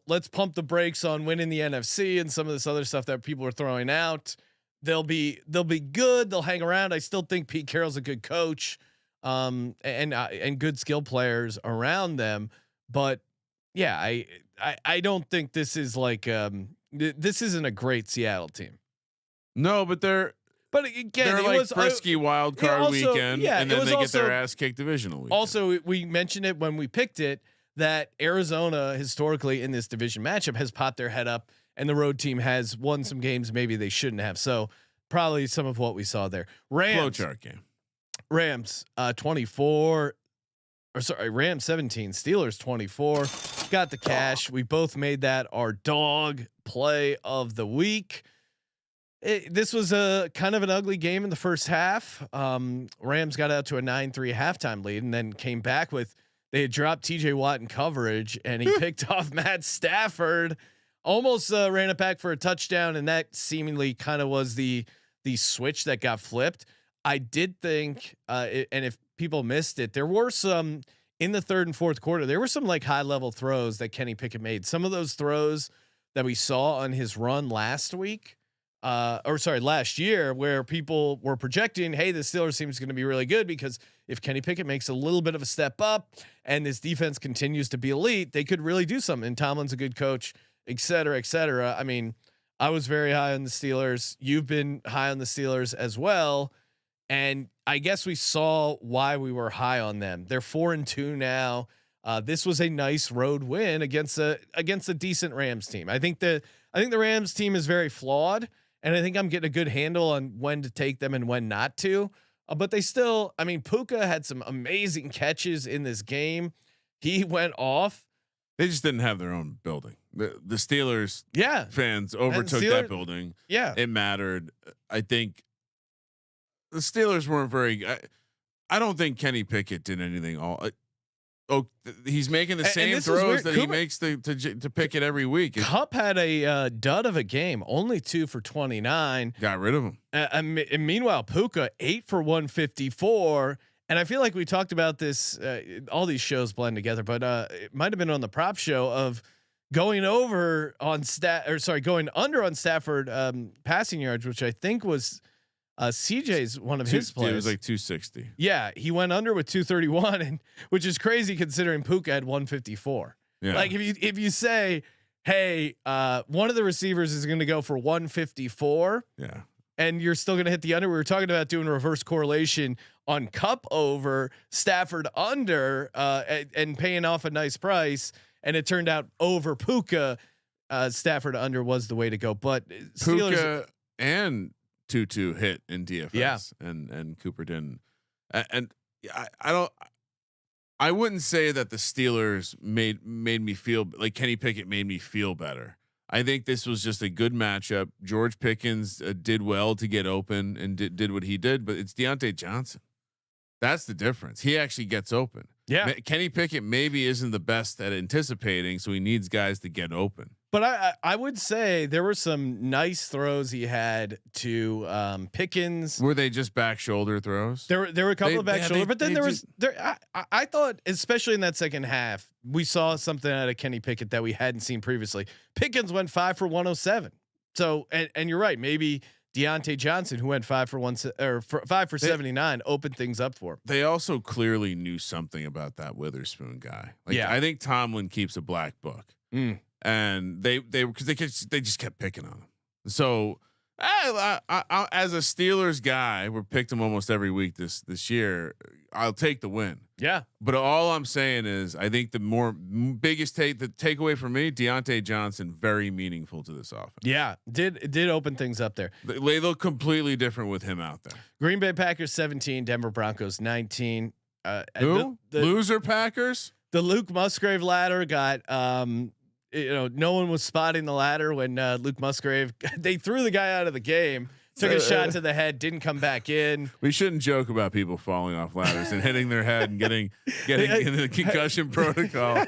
let's pump the brakes on winning the NFC and some of this other stuff that people are throwing out. They'll be good. They'll hang around. I still think Pete Carroll's a good coach, and good skill players around them. But yeah, I don't think this is like this isn't a great Seattle team. No, but they're like frisky wild card weekend, and then they get their ass kicked divisional weekend. Also, we mentioned it when we picked it that Arizona historically in this division matchup has popped their head up, and the road team has won some games maybe they shouldn't have. So probably some of what we saw there. Rams flowchart game. Rams 24. Rams 17. Steelers 24. Got the cash. We both made that our dog play of the week. This was a kind of an ugly game in the first half. Rams got out to a 9-3 halftime lead and then came back with they had dropped TJ Watt in coverage and he picked off Matt Stafford, almost ran it back for a touchdown, and that seemingly kind of was the switch that got flipped. I did think, and if people missed it, there were some in the third and fourth quarter. There were some like high level throws that Kenny Pickett made. Some of those throws that we saw on his run last year, where people were projecting, hey, the Steelers seems going to be really good because if Kenny Pickett makes a little bit of a step up and this defense continues to be elite, they could really do something. And Tomlin's a good coach, et cetera, et cetera. I mean, I was very high on the Steelers. You've been high on the Steelers as well. And I guess we saw why we were high on them. They're 4-2 now. This was a nice road win against a decent Rams team. I think the Rams team is very flawed, and I think I'm getting a good handle on when to take them and when not to. But they still, I mean, Puka had some amazing catches in this game. He went off. They just didn't have their own building. The Steelers fans overtook that building. Yeah, it mattered. I think the Steelers weren't very. I don't think Kenny Pickett did anything he's making the same throws that he makes to Pickett every week. Kupp had a dud of a game, only 2 for 29. Got rid of him. And meanwhile, Puka 8 for 154. And I feel like we talked about this. All these shows blend together, but it might have been on the prop show of going over on going under on Stafford passing yards, which I think was CJ's one of his plays. It was like 260. Yeah, he went under with 231, and which is crazy considering Puka had 154. Yeah. Like if you say, hey, one of the receivers is going to go for 154. Yeah. And you're still going to hit the under. We were talking about doing reverse correlation on Kupp over, Stafford under, and paying off a nice price. And it turned out over Puka, Stafford under was the way to go. But Steelers Puka and Tutu hit in DFS. Yeah. And Cooper didn't. And I wouldn't say that the Steelers made me feel like Kenny Pickett made me feel better. I think this was just a good matchup. George Pickens did well to get open and did what he did, but it's Deontay Johnson. That's the difference. He actually gets open. Yeah. Kenny Pickett maybe isn't the best at anticipating, so he needs guys to get open. But I would say there were some nice throws he had to Pickens. Were they just back shoulder throws? There were a couple of back shoulder, but then I thought, especially in that second half, we saw something out of Kenny Pickett that we hadn't seen previously. Pickens went 5 for 107. So and you're right, maybe Deontay Johnson, who went 5 for 79, opened things up for him. They also clearly knew something about that Witherspoon guy. I think Tomlin keeps a black book. And they just kept picking on him. So I, as a Steelers guy, we picked him almost every week this year. I'll take the win. Yeah. But all I'm saying is, I think the takeaway for me, Deontay Johnson, very meaningful to this offense. Yeah. Did open things up there. They look completely different with him out there. Green Bay Packers 17, Denver Broncos 19. Who? The loser Packers? The Luke Musgrave ladder got, no one was spotting the ladder when Luke Musgrave, they threw the guy out of the game, took a shot to the head, didn't come back in. We shouldn't joke about people falling off ladders and hitting their head and getting in the concussion protocol.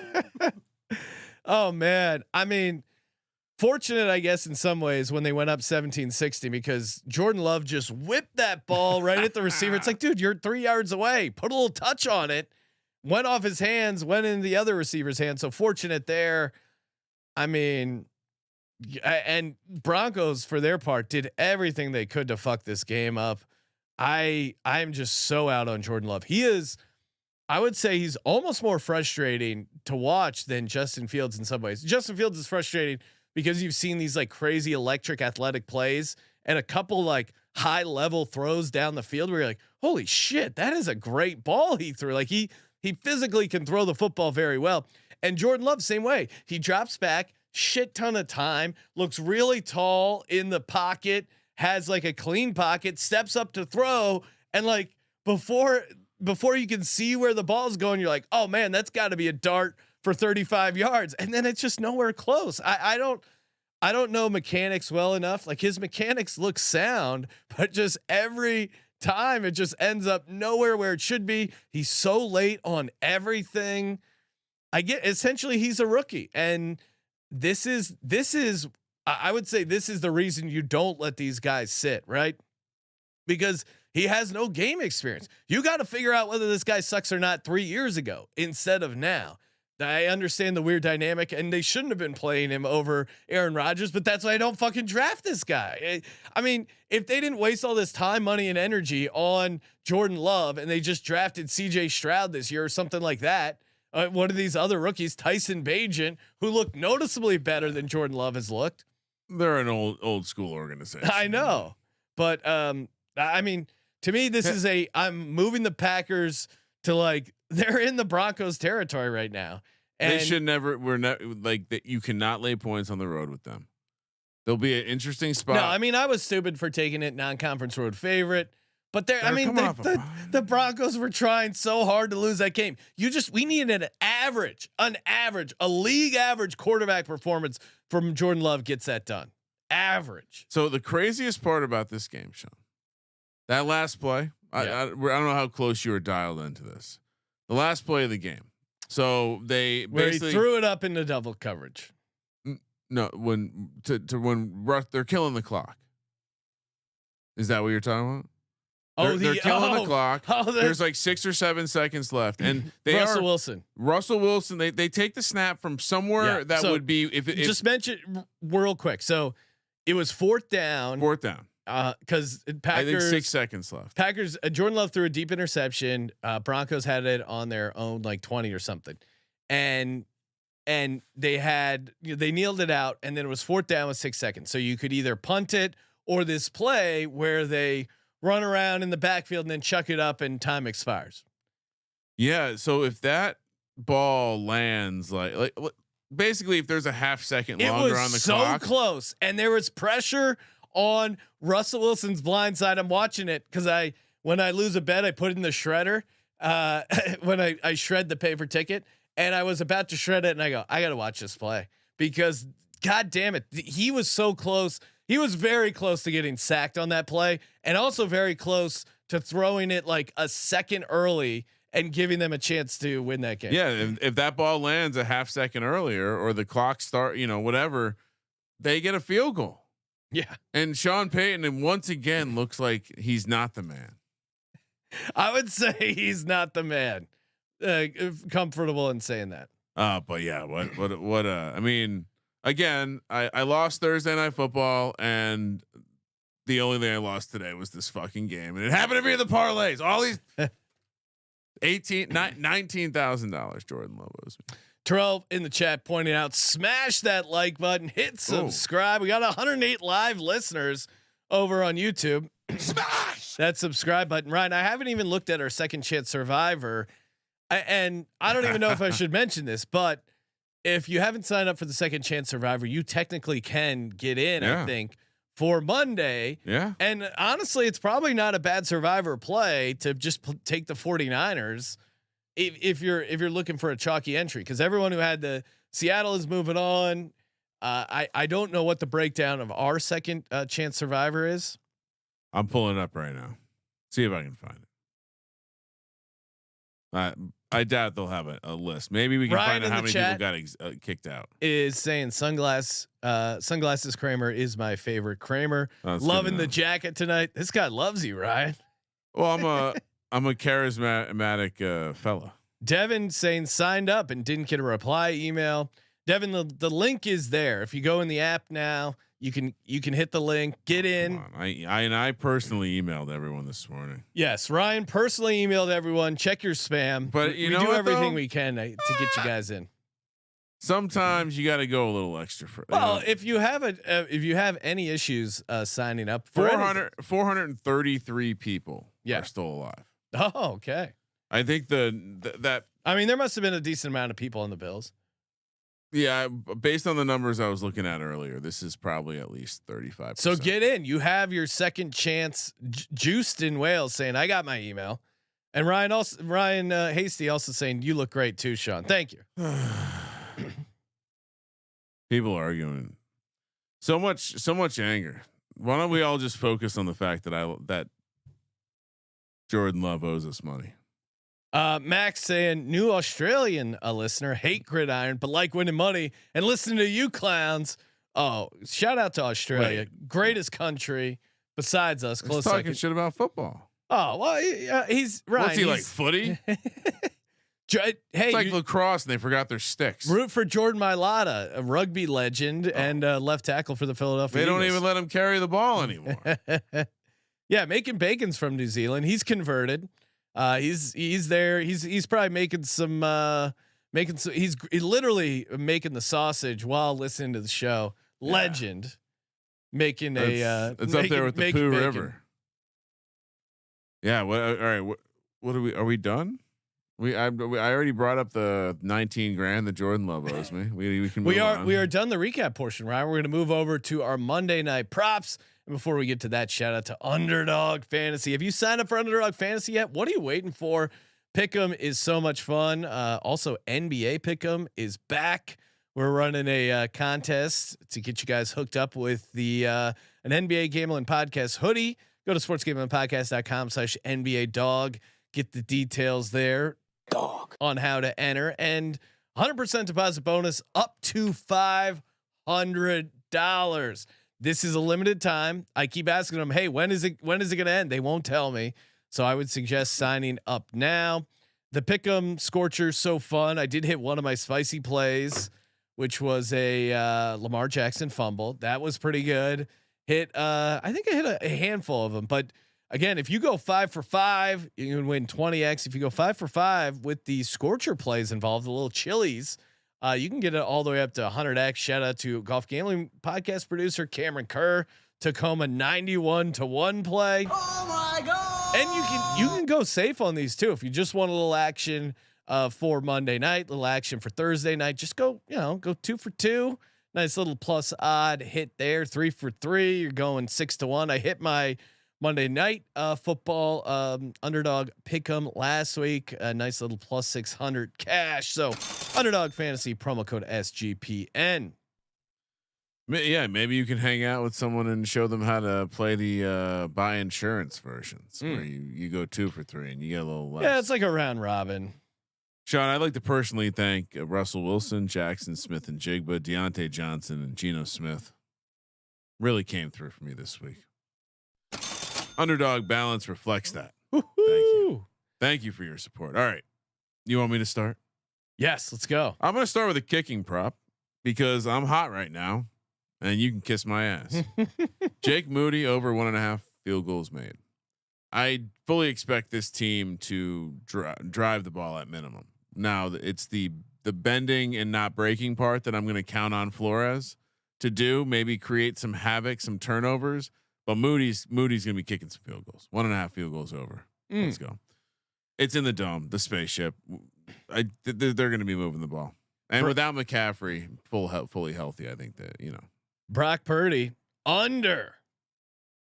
Oh man. I mean, fortunate, I guess, in some ways when they went up 17-60, because Jordan Love just whipped that ball right at the receiver. It's like, dude, you're 3 yards away, put a little touch on it, went off his hands, went in the other receiver's hand. So fortunate there. I mean, and Broncos for their part did everything they could to fuck this game up. I'm just so out on Jordan Love. He is, I would say he's almost more frustrating to watch than Justin Fields in some ways. Justin Fields is frustrating because you've seen these like crazy electric athletic plays and a couple like high level throws down the field where you're like, holy shit, that is a great ball he threw. Like he physically can throw the football very well. And Jordan Love, same way. He drops back, shit ton of time, looks really tall in the pocket, has like a clean pocket, steps up to throw, and like before you can see where the ball's going, you're like, oh man, that's got to be a dart for 35 yards, and then it's just nowhere close. I don't know mechanics well enough. Like his mechanics look sound, but just every time it just ends up nowhere where it should be. He's so late on everything. I get essentially he's a rookie, and this is I would say this is the reason you don't let these guys sit, right? Because he has no game experience. You got to figure out whether this guy sucks or not 3 years ago instead of now. I understand the weird dynamic, and they shouldn't have been playing him over Aaron Rodgers, but that's why I don't fucking draft this guy. I mean, if they didn't waste all this time, money, and energy on Jordan Love, and they just drafted CJ Stroud this year or something like that, one of these other rookies, Tyson Bagent, who looked noticeably better than Jordan Love has looked. They're an old school organization. I know, but I mean, to me, this is I'm moving the Packers to like they're in the Broncos territory right now. And they should never. We're not like that. You cannot lay points on the road with them. There'll be an interesting spot. No, I mean I was stupid for taking it non-conference road favorite. But the Broncos were trying so hard to lose that game. We needed a league average quarterback performance from Jordan Love gets that done. Average. So the craziest part about this game, Sean, that last play, I don't know how close you were dialed into this. The last play of the game, So they where he basically threw it up into double coverage. No, when they're killing the clock. Is that what you're talking about? They're killing the clock. There's like 6 or 7 seconds left, and Russell Wilson. They take the snap from somewhere that would be if just mention real quick. So it was fourth down. Because Packers. I think 6 seconds left. Packers. Jordan Love threw a deep interception. Broncos had it on their own like 20 or something, and they kneeled it out, and then it was fourth down with 6 seconds. So you could either punt it or this play where they run around in the backfield and then chuck it up and time expires. Yeah. So if that ball lands like basically if there's a half second longer on the clock, so close, and there was pressure on Russell Wilson's blind side. I'm watching it because when I lose a bet, I put it in the shredder. When I shred the paper ticket. And I was about to shred it, and I go, I got to watch this play because, God damn it, he was so close. He was very close to getting sacked on that play, and also very close to throwing it like a second early and giving them a chance to win that game. Yeah, if that ball lands a half second earlier, or the clock start, whatever, they get a field goal. Yeah, and Sean Payton, once again, looks like he's not the man. I would say he's not the man. Comfortable in saying that. But yeah, what I mean, again, I lost Thursday Night Football, and the only thing I lost today was this fucking game, and it happened to be the parlays. All these $19,000 Jordan Love owes me. Terrell in the chat pointing out, smash that like button, hit subscribe. We got 108 live listeners over on YouTube. Smash that subscribe button. Ryan, I haven't even looked at our second chance survivor. And I don't even know if I should mention this, but if you haven't signed up for the second chance survivor, you technically can get in, I think, for Monday. Yeah. And honestly, it's probably not a bad survivor play to just take the 49ers if you're looking for a chalky entry, because everyone who had the Seattle is moving on. I don't know what the breakdown of our second chance survivor is. I'm pulling it up right now. See if I can find it. I doubt they'll have a list. Maybe we can find out how many people got kicked out. Is saying sunglasses Kramer is my favorite Kramer. Loving the jacket tonight. This guy loves you, Ryan. Well, I'm a charismatic fella. Devin saying signed up and didn't get a reply email. Devin, the link is there. If you go in the app now, you can hit the link, get in. I personally emailed everyone this morning. Yes, Ryan personally emailed everyone. Check your spam. But we do everything we can to get you guys in. Sometimes you got to go a little extra for. Well, if you have any issues signing up, 433 people are still alive. Oh, okay. I think that. I mean, there must have been a decent amount of people on the Bills. Yeah, based on the numbers I was looking at earlier, this is probably at least 35%. So get in. You have your second chance. Juiced in Wales saying, "I got my email," and Ryan Hasty also saying, "You look great too, Sean." Thank you. People arguing, so much anger. Why don't we all just focus on the fact that Jordan Love owes us money? Max saying new Australian listener, hate gridiron but like winning money and listening to you clowns. Oh, shout out to Australia, greatest country besides us. Close talking second. Shit about football. Oh well, he's Ryan. What's he like, footy? Hey, it's like lacrosse and they forgot their sticks. Root for Jordan Mailata, a rugby legend and left tackle for the Philadelphia They don't Eagles. even let him carry the ball anymore. Yeah, making bacon's from New Zealand. He's converted. He's there. He's probably making some he's literally making the sausage while listening to the show. Yeah. Legend making it's up there with the Pooh River. Yeah. What? All right. What are we done? I already brought up the 19 grand that Jordan Love owes me. We are done the recap portion, right? We're going to move over to our Monday night props. And before we get to that, shout out to Underdog Fantasy. Have you signed up for Underdog Fantasy yet? What are you waiting for? Pick'em is so much fun. Also, NBA Pick'em is back. We're running a contest to get you guys hooked up with the an NBA Gambling Podcast hoodie. Go to sportsgamblingpodcast.com/NBA Dog. Get the details there. dog on how to enter, and 100% deposit bonus up to $500. This is a limited time. I keep asking them, hey, when is it going to end? They won't tell me. So I would suggest signing up now. The Pick'em Scorcher's so fun. I did hit one of my spicy plays, which was a Lamar Jackson fumble. That was pretty good. I think I hit a handful of them, but again, if you go 5 for 5, you can win 20x. If you go 5 for 5 with the Scorcher plays involved, the little chilies, you can get it all the way up to 100x. Shout out to Golf Gambling Podcast producer Cameron Kerr. Took home a 91-1 play. Oh my God. And you can go safe on these too. If you just want a little action for Monday night, little action for Thursday night, just go 2 for 2. Nice little plus odd hit there. 3 for 3. You're going 6-1. I hit my Monday night football underdog pick'em last week. A nice little plus 600 cash. So underdog fantasy promo code SGPN. Yeah, maybe you can hang out with someone and show them how to play the buy insurance versions where you go 2 for 3 and you get a little less. Yeah, it's like a round robin. Sean, I'd like to personally thank Russell Wilson, Jackson Smith and Jigba, Deontay Johnson, and Geno Smith. Really came through for me this week. Underdog balance reflects that. Woo-hoo. Thank you. Thank you for your support. All right. You want me to start? Yes, let's go. I'm going to start with a kicking prop because I'm hot right now and you can kiss my ass. Jake Moody over 1.5 field goals made. I fully expect this team to drive the ball at minimum. Now it's the bending and not breaking part that I'm going to count on Flores to do, maybe create some havoc, some turnovers, but Moody's going to be kicking some field goals. 1.5 field goals over. Let's go. It's in the dome, the spaceship. They're going to be moving the ball. And without McCaffrey fully healthy, I think that, Brock Purdy under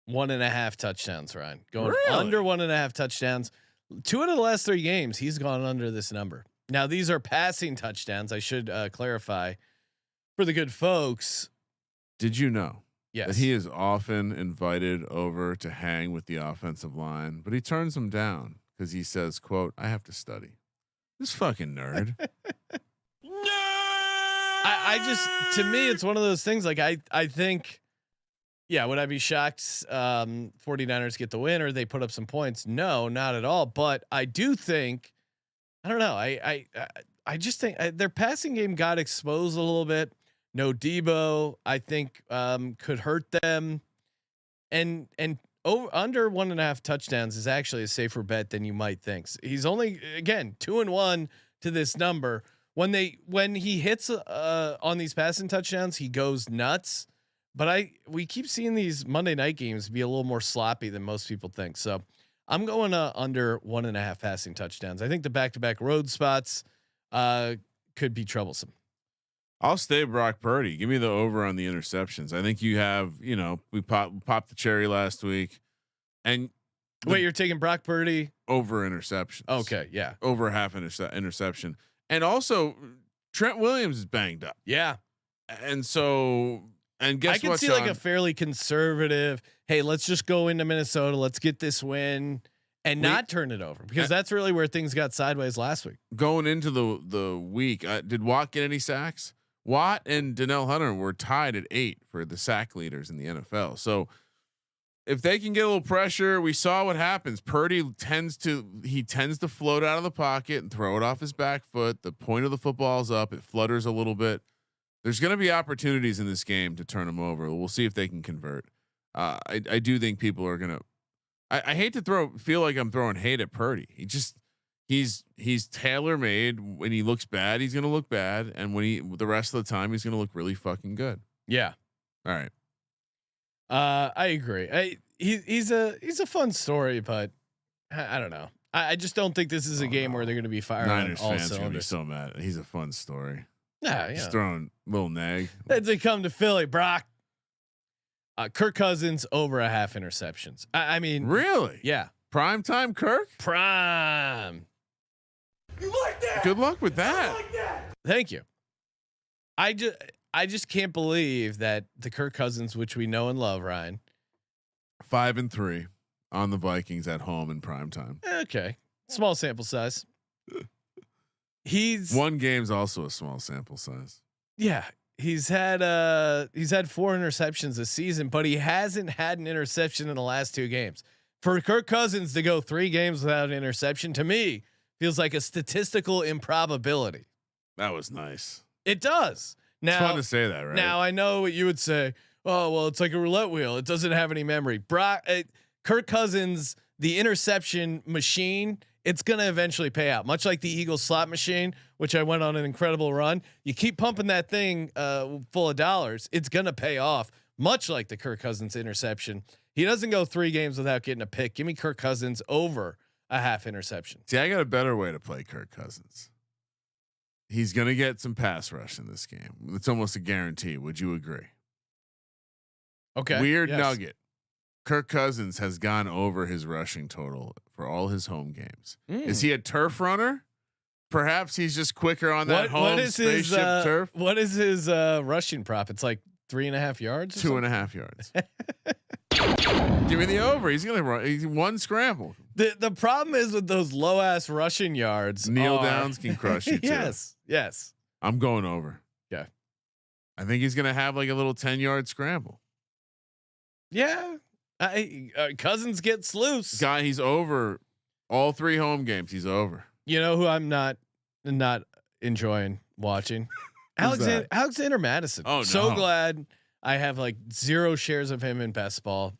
1.5 touchdowns, Ryan. Going under 1.5 touchdowns. 2 out of the last 3 games, he's gone under this number. Now, these are passing touchdowns. I should clarify for the good folks. Did you know that he is often invited over to hang with the offensive line, but he turns them down because he says, quote, I have to study. This fucking nerd. I just, to me, it's one of those things. Like I think, yeah, would I be shocked 49ers get the win or they put up some points? No, not at all. But I do think, I don't know. I just think their passing game got exposed a little bit. No Debo, I think could hurt them. And under 1.5 touchdowns is actually a safer bet than you might think. He's only, again, 2-1 to this number. When he hits on these passing touchdowns, he goes nuts. But we keep seeing these Monday night games be a little more sloppy than most people think. So I'm going under 1.5 passing touchdowns. I think the back-to-back road spots could be troublesome. I'll stay Brock Purdy. Give me the over on the interceptions. I think you have, we popped the cherry last week, and wait, you're taking Brock Purdy over interceptions. Okay, yeah, over half interception, and also Trent Williams is banged up. Yeah, and so. And guess I can what, see Sean? like a fairly conservative, hey, let's just go into Minnesota, let's get this win and not turn it over, because that's really where things got sideways last week. Going into the week, did Watt get any sacks? Watt and Donnell Hunter were tied at 8 for the sack leaders in the NFL. So if they can get a little pressure, we saw what happens. Purdy tends to float out of the pocket and throw it off his back foot. The point of the football is up. It flutters a little bit. There's going to be opportunities in this game to turn them over. We'll see if they can convert. I do think people are going to. I hate to feel like I'm throwing hate at Purdy. He's tailor made. When he looks bad, he's going to look bad, and the rest of the time, he's going to look really fucking good. Yeah. All right. I agree. He's a fun story, but I don't know. I just don't think this is a game where they're going to be firing Niners on all fans cylinders. Gonna be so mad. He's a fun story. Yeah, Just throwing a little nag. They come to Philly, Brock. Kirk Cousins over 0.5 interceptions. I mean, really? Yeah. Prime time, Kirk. Prime. You like that? Good luck with that. Like that? Thank you. I just can't believe that the Kirk Cousins, which we know and love, Ryan, 5-3 on the Vikings at home in prime time. Okay, small sample size. one game's also a small sample size. Yeah, he's had 4 interceptions this season, but he hasn't had an interception in the last 2 games. For Kirk Cousins to go 3 games without an interception, to me feels like a statistical improbability. That was nice. It does. Now, it's fun to say that, right? Now I know what you would say. Oh well, it's like a roulette wheel. It doesn't have any memory. Kirk Cousins, the interception machine, it's going to eventually pay out. Much like the Eagles slot machine, which I went on an incredible run. You keep pumping that thing full of dollars, it's going to pay off. Much like the Kirk Cousins interception. He doesn't go 3 games without getting a pick. Give me Kirk Cousins over a half interception. See, I got a better way to play Kirk Cousins. He's going to get some pass rush in this game. It's almost a guarantee. Would you agree? Okay. Weird nugget. Kirk Cousins has gone over his rushing total for all his home games. Is he a turf runner? Perhaps he's just quicker on that home spaceship turf. What is his rushing prop? It's like 3.5 yards. 2.5 yards. Give me the over. He's gonna run. He's one scramble. The problem is with those low ass rushing yards. Kneel downs can crush you. Yes. I'm going over. Yeah. I think he's gonna have like a little 10-yard scramble. Yeah. Cousins gets loose. Guy, he's over all 3 home games. He's over. You know who I'm not enjoying watching? Alexander Madison. Oh no. So glad I have like 0 shares of him in best ball.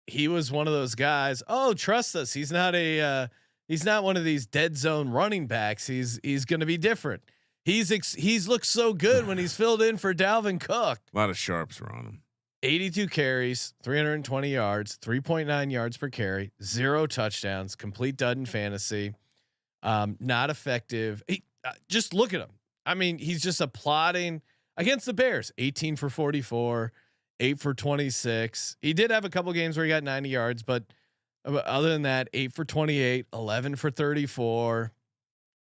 He was one of those guys. Oh, trust us. He's not one of these dead zone running backs. He's going to be different. He's looked so good when he's filled in for Dalvin Cook. A lot of sharps are on him. 82 carries, 320 yards, 3.9 yards per carry, 0 touchdowns, complete dud in fantasy. Not effective. Just look at him. I mean, he's just applauding against the Bears. 18 for 44, 8 for 26. He did have a couple games where he got 90 yards, but other than that, 8 for 28, 11 for 34.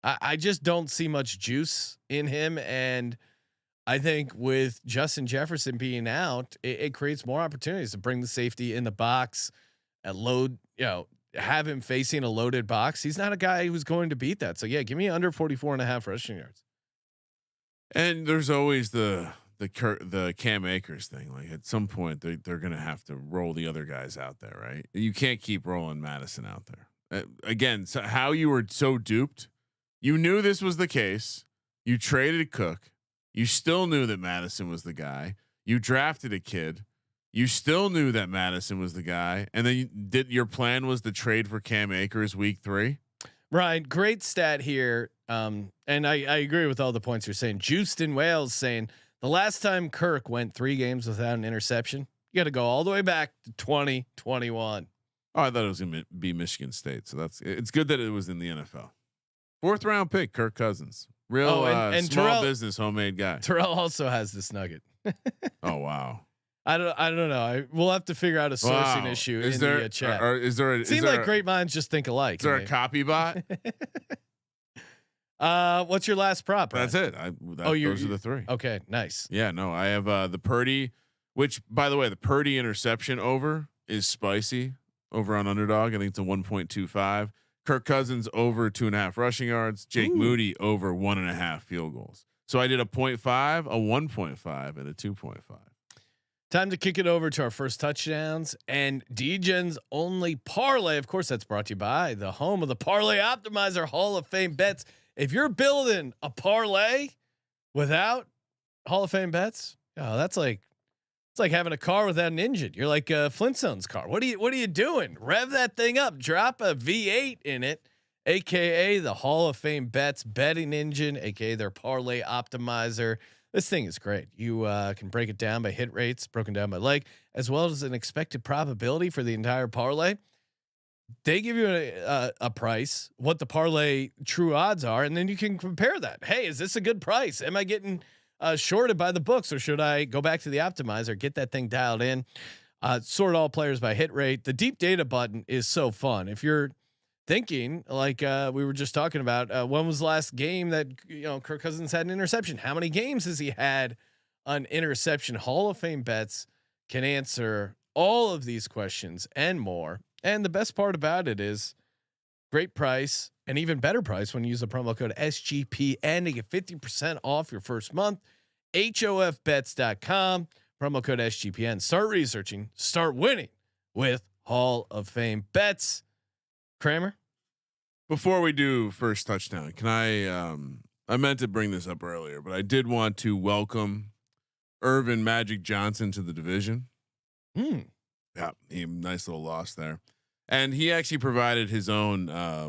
I just don't see much juice in him. And I think with Justin Jefferson being out, it creates more opportunities to bring the safety in the box and load, have him facing a loaded box. He's not a guy who's going to beat that. So yeah, give me under 44.5 rushing yards. And there's always the Cam Akers thing. Like at some point they're going to have to roll the other guys out there, right? You can't keep rolling Madison out there. Again, so how you were so duped. You knew this was the case. You traded Cook. You still knew that Madison was the guy. You drafted a kid. You still knew that Madison was the guy. And then your plan was to trade for Cam Akers week 3. Ryan, great stat here. And I agree with all the points you're saying. Juiced in Wales saying the last time Kirk went 3 games without an interception, you got to go all the way back to 2021. Oh, I thought it was going to be Michigan State. So it's good that it was in the NFL. 4th round pick, Kirk Cousins. Real and small Terrell, business, homemade guy. Terrell also has this nugget. Oh wow! I don't know. We'll have to figure out a sourcing issue in the chat. It seems like great minds just think alike. Is there a copy bot? What's your last prop? That's it. Those are the 3. Okay, nice. Yeah, no, I have the Purdy, which by the way, the Purdy interception over is spicy over on Underdog. I think it's a 1.25. Kirk Cousins over 2.5 rushing yards. Jake Moody over 1.5 field goals. So I did a 0.5, a 1.5, and a 2.5. Time to kick it over to our first touchdowns and DGen's only parlay. Of course, that's brought to you by the home of the Parlay Optimizer Hall of Fame bets. If you're building a parlay without Hall of Fame bets, it's like having a car without an engine. You're like a Flintstones car. What are you doing? Rev that thing up. Drop a V8 in it, aka the Hall of Fame bets betting engine, aka their parlay optimizer. This thing is great. You can break it down by hit rates, broken down by leg, as well as an expected probability for the entire parlay. They give you a price, what the parlay true odds are, and then you can compare that. Hey, is this a good price? Am I getting shorted by the books, or should I go back to the optimizer, get that thing dialed in, sort all players by hit rate? The deep data button is so fun. If you're thinking like we were just talking about, when was the last game that Kirk Cousins had an interception? How many games has he had an interception? Hall of Fame bets can answer all of these questions and more. And the best part about it is Great price, and even better price when you use the promo code SGPN to get 50% off your first month. HOFBets.com, promo code SGPN. Start researching, start winning with Hall of Fame bets. Kramer, Before we do first touchdown, can I meant to bring this up earlier, but I did want to welcome Irvin Magic Johnson to the division. Yeah, nice little loss there. And he actually provided his own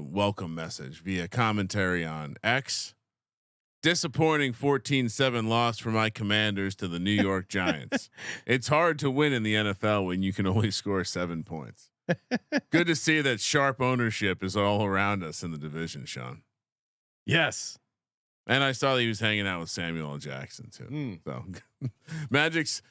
welcome message via commentary on X. Disappointing 14-7 loss for my Commanders to the New York Giants. It's hard to win in the NFL when you can only score 7 points. Good to see that sharp ownership is all around us in the division, Sean. yes. And I saw that he was hanging out with Samuel L. Jackson too. So Magic's,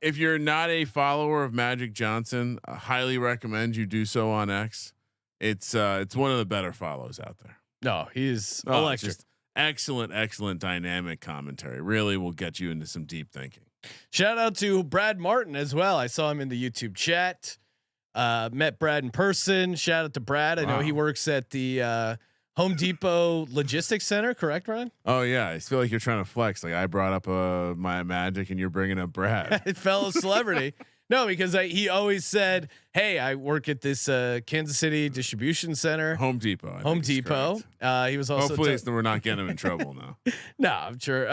if you're not a follower of Magic Johnson, I highly recommend you do so on X. It's one of the better follows out there. No, he's electric. Just excellent dynamic commentary. Really will get you into some deep thinking. Shout out to Brad Martin as well. I saw him in the YouTube chat. Met Brad in person. Shout out to Brad. I know he works at the Home Depot Logistics Center, correct, Ryan? Oh yeah, I feel like you're trying to flex. Like I brought up my Magic, and you're bringing up Brad, fellow celebrity. No, because he always said, "Hey, I work at this Kansas City distribution center, Home Depot." Home Depot. He was also hopefully we're not getting him in trouble now. No, I'm sure.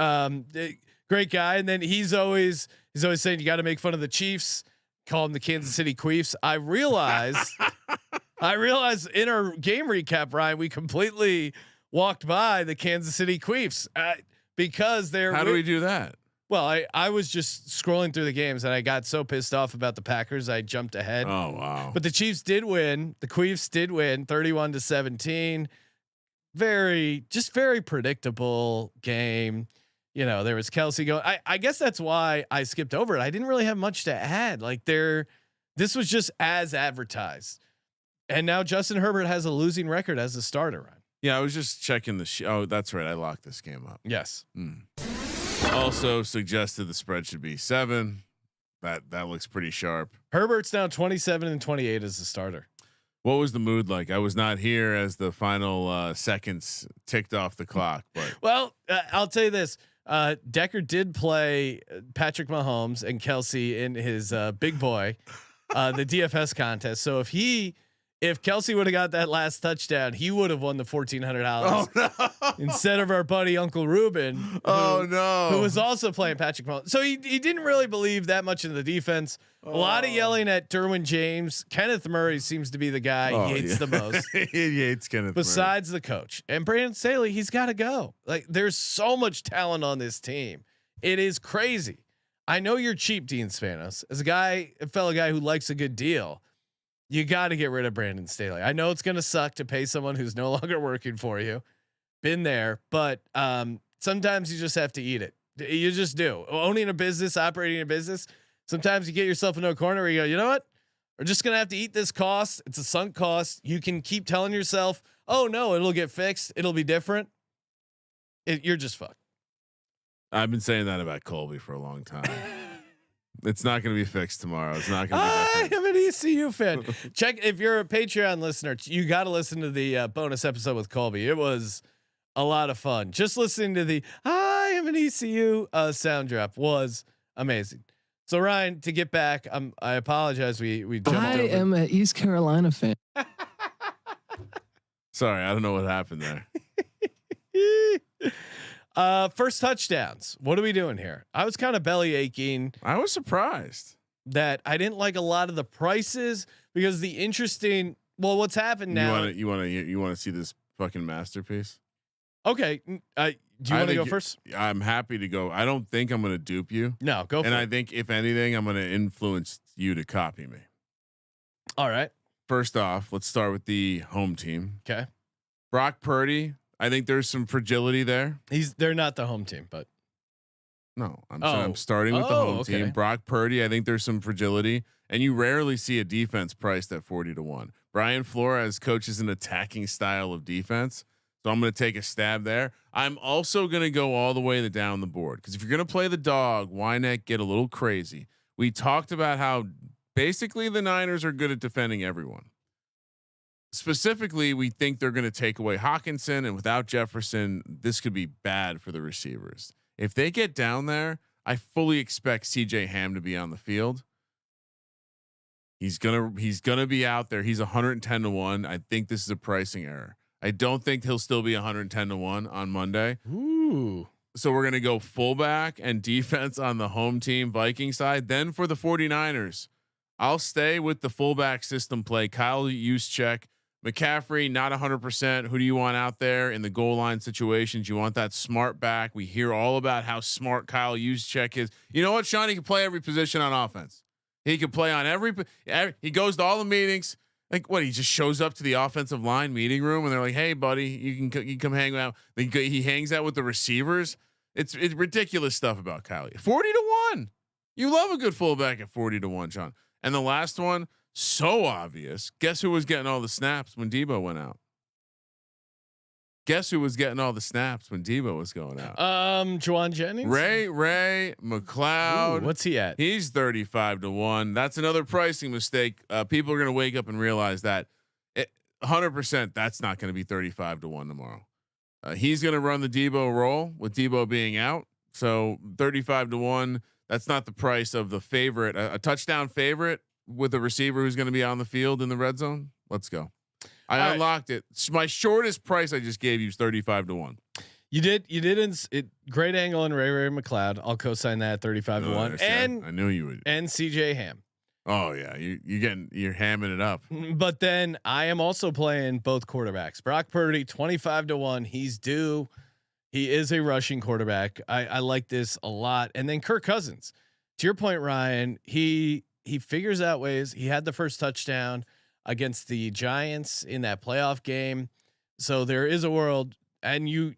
Great guy, and then he's always saying you got to make fun of the Chiefs. Call them the Kansas City Queefs. I realize in our game recap, Ryan, we completely walked by the Kansas City Queefs because they're. How do we do that? Well, I was just scrolling through the games and I got so pissed off about the Packers, I jumped ahead. Oh wow! But the Chiefs did win. The Queefs did win, 31-17. Very predictable game. You know, there was Kelsey going. I guess that's why I skipped over it. I didn't really have much to add. Like this was just as advertised. And now Justin Herbert has a losing record as a starter. Right? Yeah, I was just checking oh, that's right. I locked this game up. Yes. Also suggested the spread should be 7. That looks pretty sharp. Herbert's now 27-28 as a starter. What was the mood like? I was not here as the final seconds ticked off the clock. But well, I'll tell you this. Decker did play Patrick Mahomes and Kelsey in his big boy, the DFS contest. So if Kelsey would have got that last touchdown, he would have won the $1,400 instead of our buddy Uncle Ruben. Who was also playing Patrick Mahomes. So he didn't really believe that much in the defense. A lot of yelling at Derwin James. Kenneth Murray seems to be the guy he hates the most. He hates Kenneth besides the coach. And Brandon Staley, he's got to go. Like there's so much talent on this team. It is crazy. I know you're cheap, Dean Spanos. As a fellow guy who likes a good deal, you got to get rid of Brandon Staley. I know it's going to suck to pay someone who's no longer working for you. Been there, but sometimes you just have to eat it. You just do. Owning a business, operating a business. Sometimes you get yourself into a corner where you go, you know what? We're just going to have to eat this cost. It's a sunk cost. You can keep telling yourself, oh no, it'll get fixed. It'll be different. You're just fucked. I've been saying that about Colby for a long time. It's not going to be fixed tomorrow. It's not going to be different. I'm an ECU fan. Check if you're a Patreon listener, you got to listen to the bonus episode with Colby. It was a lot of fun. Just listening to the I am an ECU sound drop was amazing. So Ryan, to get back, I apologize. We jumped over. I am an East Carolina fan. Sorry, I don't know what happened there. First touchdowns. What are we doing here? I was kind of belly aching. I was surprised that I didn't like a lot of the prices because the interesting. Well, what's happened now? You want to see this fucking masterpiece? Okay. Do you want to go first? I'm happy to go. I don't think I'm going to dupe you. No, go. And I think if anything, I'm going to influence you to copy me. All right. First off, let's start with the home team. Okay. Brock Purdy. I think there's some fragility there. They're not the home team, but no, I'm starting with the home team. Brock Purdy. I think there's some fragility, and you rarely see a defense priced at 40-1. Brian Flores coaches an attacking style of defense. So I'm going to take a stab there. I'm also going to go all the way down the board because if you're going to play the dog, why not get a little crazy? We talked about how basically the Niners are good at defending everyone. specifically, we think they're going to take away Hawkinson, and without Jefferson, this could be bad for the receivers. If they get down there, I fully expect CJ Ham to be on the field. He's gonna be out there. He's 110 to 1. I think this is a pricing error. I don't think he'll still be 110 to 1 on Monday. Ooh. So we're gonna go fullback and defense on the home team Viking side. Then for the 49ers, I'll stay with the fullback system play. Kyle Juszczyk, McCaffrey, not 100%. Who do you want out there in the goal line situations? You want that smart back. We hear all about how smart Kyle Juszczyk is. You know what, Sean? He can play every position on offense. He can play on every. He goes to all the meetings. Like what? He just shows up to the offensive line meeting room, and they're like, "Hey, buddy, you can come hang out." He hangs out with the receivers. It's ridiculous stuff about Kyle. 40 to 1. You love a good fullback at 40 to 1, Sean. And the last one, so obvious. Guess who was getting all the snaps when Debo went out? Guess who was getting all the snaps when Debo was going out? Juwan Jennings. Ray McLeod. Ooh, what's he at? He's 35 to 1. That's another pricing mistake. People are going to wake up and realize that 100%. That's not going to be 35 to 1 tomorrow. He's going to run the Debo role with Debo being out. So 35 to 1. That's not the price of the favorite, a touchdown favorite with a receiver who's going to be on the field in the red zone. Let's go. I unlocked it. My shortest price I just gave you is 35 to 1. You did it. Great angle on Ray McLeod. I'll co-sign that 35 to 1. And I knew you would. And CJ Ham. Oh yeah, you're hamming it up. But then I am also playing both quarterbacks. Brock Purdy 25 to 1. He's due. He is a rushing quarterback. I like this a lot. And then Kirk Cousins. To your point, Ryan, he figures out ways. He had the first touchdown against the Giants in that playoff game. So there is a world, and you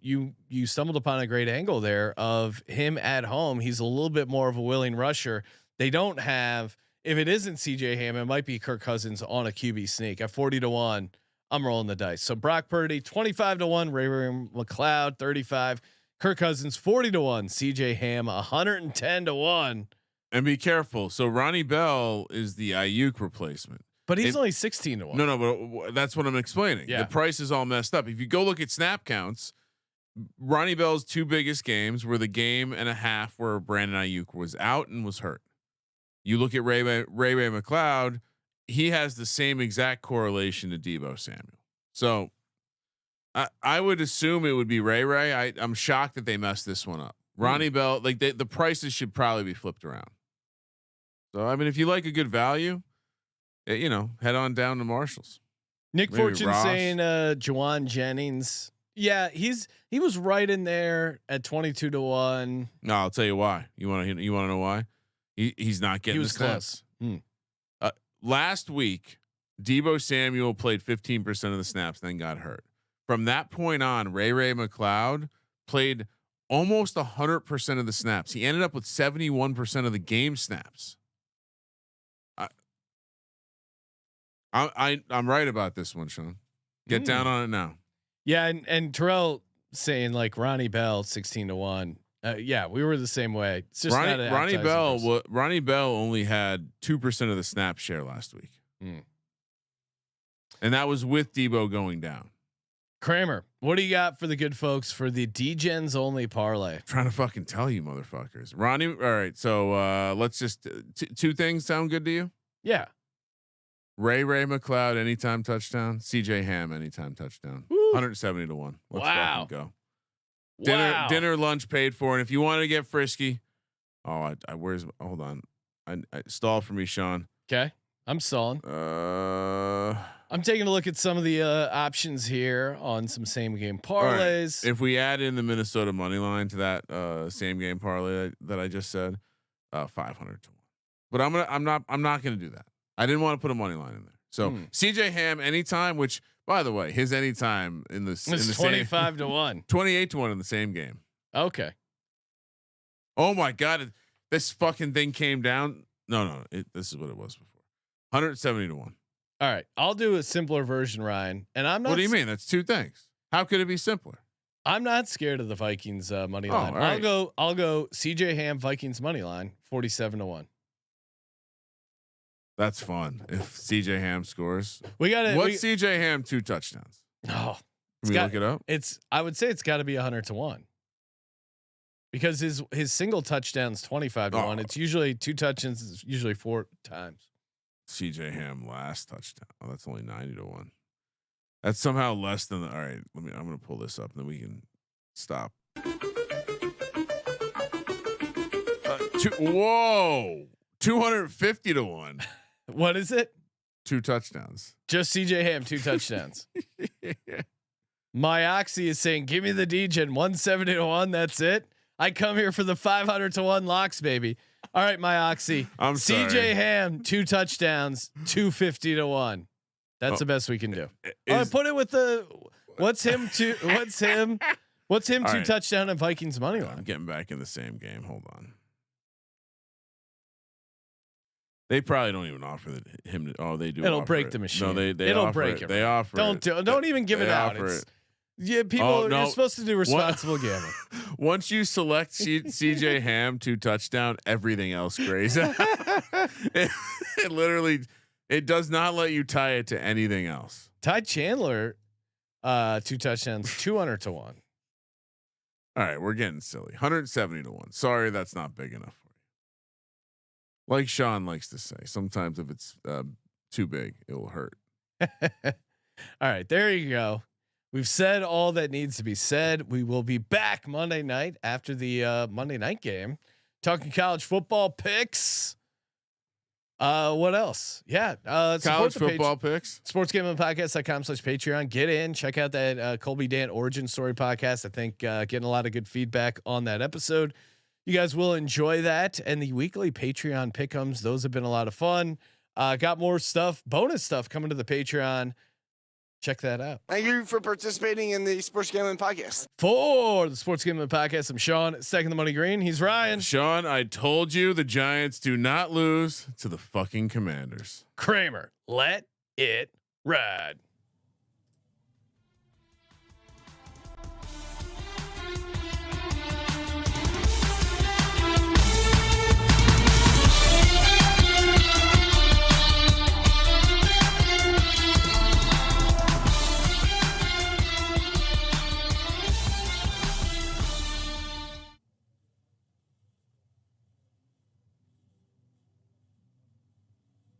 stumbled upon a great angle there of him at home. He's a little bit more of a willing rusher. They don't have, if it isn't CJ Ham, it might be Kirk Cousins on a QB sneak at 40 to 1. I'm rolling the dice. So Brock Purdy 25 to 1, Ray McLeod 35, Kirk Cousins 40 to 1, CJ Ham 110 to 1. And be careful. So Ronnie Bell is the Ayuk replacement. But he's only 16 to 1. No, but that's what I'm explaining. Yeah. The price is all messed up. If you go look at snap counts, Ronnie Bell's 2 biggest games were the game and a half where Brandon Ayuk was out and was hurt. You look at Ray McLeod, he has the same exact correlation to Debo Samuel. So I would assume it would be Ray. I'm shocked that they messed this one up. Ronnie Bell, like the prices should probably be flipped around. So I mean, if you like a good value, head on down to Marshall's. Nick Maybe Fortune Ross. saying Juwan Jennings. Yeah, he was right in there at 22 to 1. No, I'll tell you why. You want to know why? He's not getting. He was the close. snaps. Last week, Debo Samuel played 15% of the snaps, then got hurt. From that point on, Ray McLeod played almost 100% of the snaps. He ended up with 71% of the game snaps. I'm right about this one, Sean. Get down on it now. Yeah, and Terrell saying like Ronnie Bell 16 to 1. Yeah, we were the same way. It's just Ronnie Bell. Ronnie Bell only had 2% of the snap share last week, and that was with Debo going down. Kramer, what do you got for the good folks for the D-Gens only parlay? I'm trying to fucking tell you, motherfuckers. Ronnie. All right, so let's just 2 things sound good to you? Yeah. Ray McLeod anytime touchdown. CJ Ham anytime touchdown. 170 to 1. Let's fucking go. Dinner, lunch paid for, and if you want to get frisky, hold on, I stall for me, Sean. Okay, I'm stalling. I'm taking a look at some of the options here on some same game parlays. Right. If we add in the Minnesota money line to that same game parlay that I just said, 500 to 1. But I'm not gonna do that. I didn't want to put a money line in there. So CJ Ham anytime, which by the way, his anytime in the 25 to 1, 28 to 1 in the same game. Okay. Oh my God, this fucking thing came down. No, this is what it was before. 170 to 1. All right, I'll do a simpler version, Ryan. And I'm not. What do you mean? That's 2 things. How could it be simpler? I'm not scared of the Vikings money line. Right. I'll go CJ Ham Vikings money line 47 to 1. That's fun. If CJ Ham scores, we got it. What's CJ Ham 2 touchdowns? Oh, Can we look it up? I would say it's got to be 100-1 because his single touchdown's 25-1. It's usually 2 touchdowns. It's usually 4 times. CJ Ham last touchdown. Oh, that's only 90-1. That's somehow less than the. All right, I'm going to pull this up, and then we can stop. Whoa, 250-1. What is it? 2 touchdowns. Just CJ Ham 2 touchdowns. My Oxy is saying, "Give me the DJ 170-1. That's it. I come here for the 500-1 locks, baby." All right, my Oxy. I'm CJ sorry. Ham 2 touchdowns, 250-1. That's the best we can do. Put it with the what's him 2 right. touchdown and Vikings money line. I'm getting back in the same game. Hold on. They probably don't even offer him. They do. It'll break the machine. No, they it'll offer break it. it. They offer. Don't even give it out. Yeah, people. You're supposed to do responsible gambling. Once you select CJ Ham 2 touchdown, everything else grays. it literally, it does not let you tie it to anything else. Ty Chandler, 2 touchdowns, 200-1. All right, we're getting silly. 170-1. Sorry, that's not big enough for you. Like Sean likes to say, sometimes if it's too big, it will hurt. All right, there you go. We've said all that needs to be said. We will be back Monday night after the Monday night game, talking college football picks. What else? Yeah, college football picks. SportsGamblingPodcast.com/Patreon. Get in, check out that Colby Dan origin story podcast. I think getting a lot of good feedback on that episode. You guys will enjoy that, and the weekly Patreon pick'ems. Those have been a lot of fun. Got more stuff, bonus stuff coming to the Patreon. Check that out. Thank you for participating in the Sports Gambling Podcast. For the Sports Gambling Podcast, I'm Sean, second the money green. He's Ryan. Sean, I told you the Giants do not lose to the fucking Commanders. Kramer, let it ride.